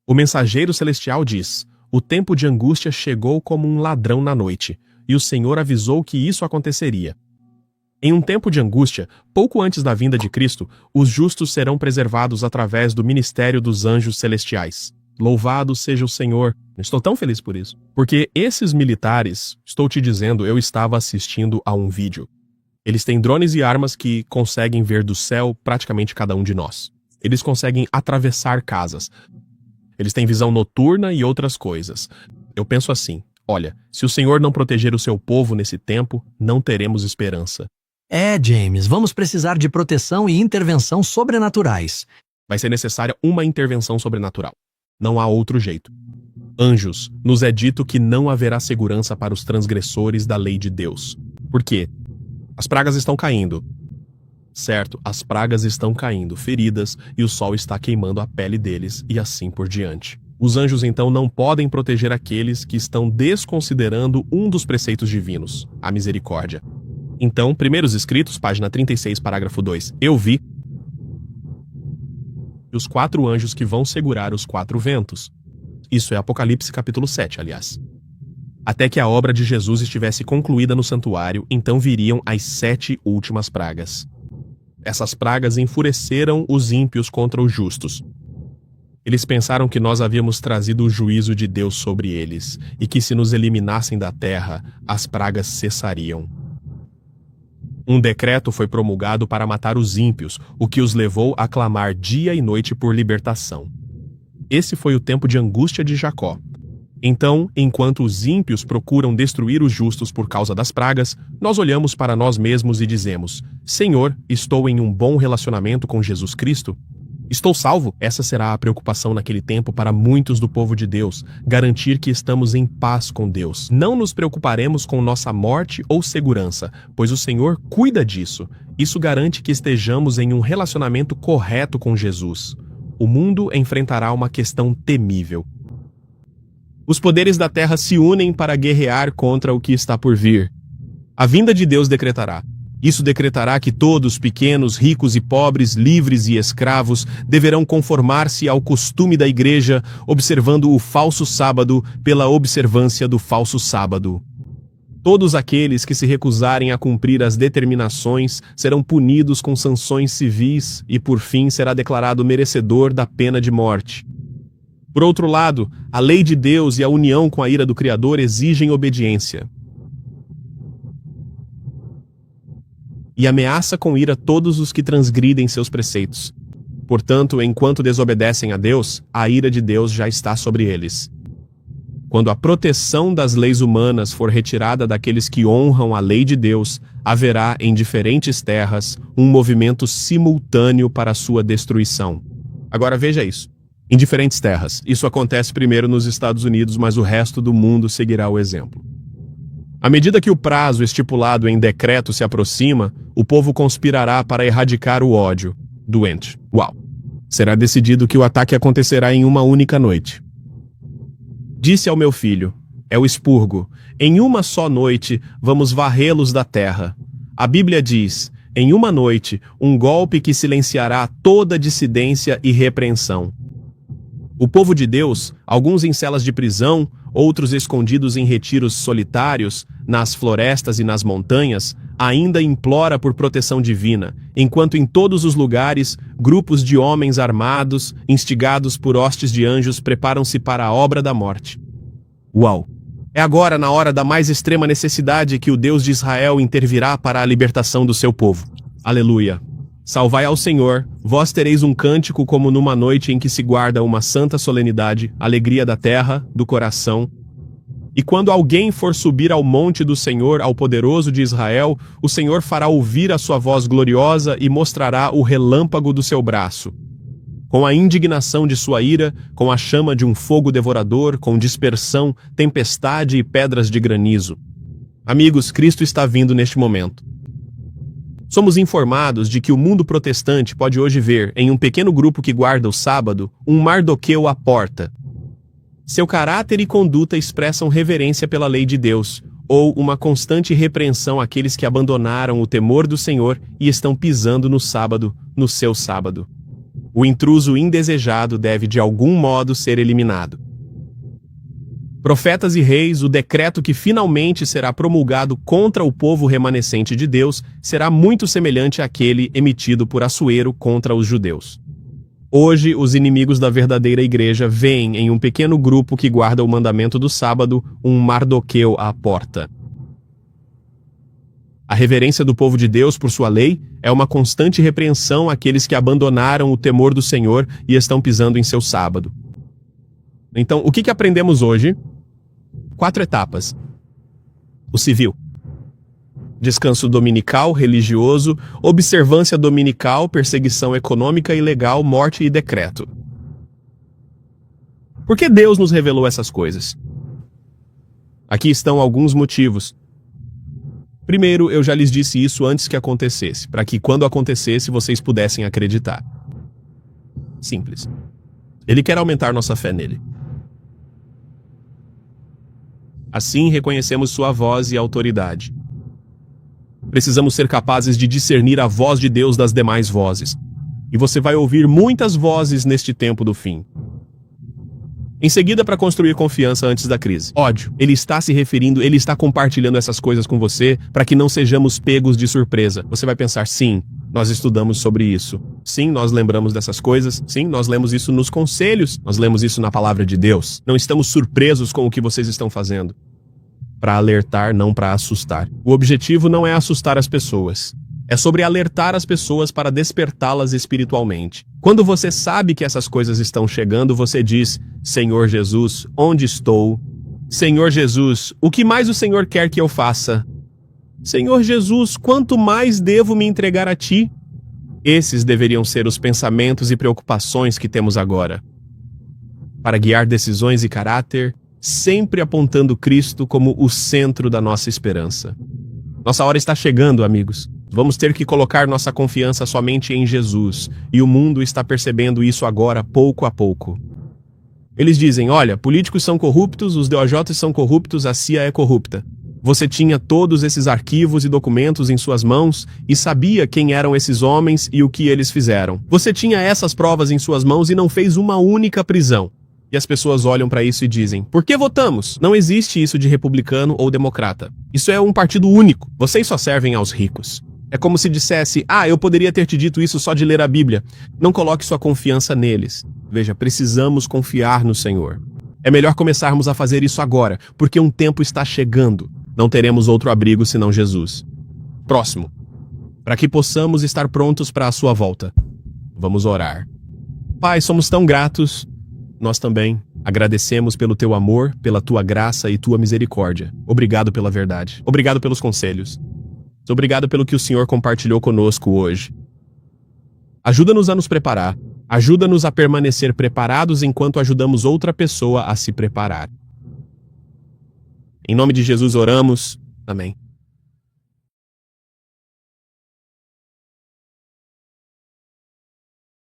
O mensageiro celestial diz: o tempo de angústia chegou como um ladrão na noite, e o Senhor avisou que isso aconteceria. Em um tempo de angústia, pouco antes da vinda de Cristo, os justos serão preservados através do ministério dos anjos celestiais. Louvado seja o Senhor. Estou tão feliz por isso. Porque esses militares, estou te dizendo, eu estava assistindo a um vídeo. Eles têm drones e armas que conseguem ver do céu praticamente cada um de nós. Eles conseguem atravessar casas. Eles têm visão noturna e outras coisas. Eu penso assim: olha, se o Senhor não proteger o seu povo nesse tempo, não teremos esperança. James, vamos precisar de proteção e intervenção sobrenaturais. Vai ser necessária uma intervenção sobrenatural. Não há outro jeito. Anjos, nos é dito que não haverá segurança para os transgressores da lei de Deus. Por quê? As pragas estão caindo. Certo, as pragas estão caindo, feridas, e o sol está queimando a pele deles, e assim por diante. Os anjos então não podem proteger aqueles que estão desconsiderando um dos preceitos divinos, a misericórdia. Então, Primeiros Escritos, página 36, parágrafo 2. Eu vi os 4 anjos que vão segurar os 4 ventos. Isso é Apocalipse capítulo 7, aliás. Até que a obra de Jesus estivesse concluída no santuário, então viriam as 7 últimas pragas. Essas pragas enfureceram os ímpios contra os justos. Eles pensaram que nós havíamos trazido o juízo de Deus sobre eles, e que se nos eliminassem da terra, as pragas cessariam. Um decreto foi promulgado para matar os ímpios, o que os levou a clamar dia e noite por libertação. Esse foi o tempo de angústia de Jacó. Então, enquanto os ímpios procuram destruir os justos por causa das pragas, nós olhamos para nós mesmos e dizemos: Senhor, estou em um bom relacionamento com Jesus Cristo? Estou salvo? Essa será a preocupação naquele tempo para muitos do povo de Deus, garantir que estamos em paz com Deus. Não nos preocuparemos com nossa morte ou segurança, pois o Senhor cuida disso. Isso garante que estejamos em um relacionamento correto com Jesus. O mundo enfrentará uma questão temível. Os poderes da terra se unem para guerrear contra o que está por vir. A vinda de Deus decretará: Isso decretará que todos, pequenos, ricos e pobres, livres e escravos, deverão conformar-se ao costume da igreja, observando o falso sábado pela observância do falso sábado. Todos aqueles que se recusarem a cumprir as determinações serão punidos com sanções civis e, por fim, será declarado merecedor da pena de morte. Por outro lado, a lei de Deus e a união com a ira do Criador exigem obediência. E ameaça com ira todos os que transgridem seus preceitos. Portanto, enquanto desobedecem a Deus, a ira de Deus já está sobre eles. Quando a proteção das leis humanas for retirada daqueles que honram a lei de Deus, haverá em diferentes terras um movimento simultâneo para a sua destruição. Agora veja isso. Em diferentes terras. Isso acontece primeiro nos Estados Unidos, mas o resto do mundo seguirá o exemplo. À medida que o prazo estipulado em decreto se aproxima, o povo conspirará para erradicar o ódio doente. Uau! Será decidido que o ataque acontecerá em uma única noite. Disse ao meu filho, é o expurgo, em uma só noite vamos varrê-los da terra. A Bíblia diz, em uma noite, um golpe que silenciará toda dissidência e repreensão. O povo de Deus, alguns em celas de prisão, outros escondidos em retiros solitários, nas florestas e nas montanhas, ainda implora por proteção divina, enquanto em todos os lugares, grupos de homens armados, instigados por hostes de anjos, preparam-se para a obra da morte. Uau! É agora, na hora da mais extrema necessidade, que o Deus de Israel intervirá para a libertação do seu povo. Aleluia! Salvai ao Senhor, vós tereis um cântico como numa noite em que se guarda uma santa solenidade, alegria da terra, do coração. E quando alguém for subir ao monte do Senhor, ao poderoso de Israel, o Senhor fará ouvir a sua voz gloriosa e mostrará o relâmpago do seu braço. Com a indignação de sua ira, com a chama de um fogo devorador, com dispersão, tempestade e pedras de granizo. Amigos, Cristo está vindo neste momento. Somos informados de que o mundo protestante pode hoje ver, em um pequeno grupo que guarda o sábado, um Mardoqueu à porta. Seu caráter e conduta expressam reverência pela lei de Deus, ou uma constante repreensão àqueles que abandonaram o temor do Senhor e estão pisando no sábado, no seu sábado. O intruso indesejado deve de algum modo ser eliminado. Profetas e reis, o decreto que finalmente será promulgado contra o povo remanescente de Deus será muito semelhante àquele emitido por Assuero contra os judeus. Hoje, os inimigos da verdadeira igreja veem em um pequeno grupo que guarda o mandamento do sábado um Mardoqueu à porta. A reverência do povo de Deus por sua lei é uma constante repreensão àqueles que abandonaram o temor do Senhor e estão pisando em seu sábado. Então, o que aprendemos hoje? 4 etapas. O civil. Descanso dominical, religioso, observância dominical, perseguição econômica e legal, morte e decreto. Por que Deus nos revelou essas coisas? Aqui estão alguns motivos. Primeiro, eu já lhes disse isso antes que acontecesse, para que quando acontecesse vocês pudessem acreditar. Simples. Ele quer aumentar nossa fé nele. Assim reconhecemos sua voz e autoridade. Precisamos ser capazes de discernir a voz de Deus das demais vozes. E você vai ouvir muitas vozes neste tempo do fim. Em seguida, para construir confiança antes da crise. Ódio. Ele está compartilhando essas coisas com você para que não sejamos pegos de surpresa. Você vai pensar, sim, nós estudamos sobre isso. Sim, nós lembramos dessas coisas. Sim, nós lemos isso nos conselhos. Nós lemos isso na palavra de Deus. Não estamos surpresos com o que vocês estão fazendo. Para alertar, não para assustar. O objetivo não é assustar as pessoas. É sobre alertar as pessoas para despertá-las espiritualmente. Quando você sabe que essas coisas estão chegando, você diz, Senhor Jesus, onde estou? Senhor Jesus, o que mais o Senhor quer que eu faça? Senhor Jesus, quanto mais devo me entregar a Ti? Esses deveriam ser os pensamentos e preocupações que temos agora. Para guiar decisões e caráter, sempre apontando Cristo como o centro da nossa esperança. Nossa hora está chegando, amigos. Vamos ter que colocar nossa confiança somente em Jesus, e o mundo está percebendo isso agora, pouco a pouco. Eles dizem, olha, políticos são corruptos, os DOJs são corruptos, a CIA é corrupta. Você tinha todos esses arquivos e documentos em suas mãos e sabia quem eram esses homens e o que eles fizeram. Você tinha essas provas em suas mãos e não fez uma única prisão. E as pessoas olham para isso e dizem: por que votamos? Não existe isso de republicano ou democrata. Isso é um partido único. Vocês só servem aos ricos. É como se dissesse: eu poderia ter te dito isso só de ler a Bíblia. Não coloque sua confiança neles. Veja, precisamos confiar no Senhor. É melhor começarmos a fazer isso agora, porque um tempo está chegando. Não teremos outro abrigo senão Jesus. Próximo. Para que possamos estar prontos para a sua volta. Vamos orar. Pai, somos tão gratos. Nós também agradecemos pelo teu amor, pela tua graça e tua misericórdia. Obrigado pela verdade. Obrigado pelos conselhos. Obrigado pelo que o Senhor compartilhou conosco hoje. Ajuda-nos a nos preparar. Ajuda-nos a permanecer preparados enquanto ajudamos outra pessoa a se preparar. Em nome de Jesus oramos. Amém.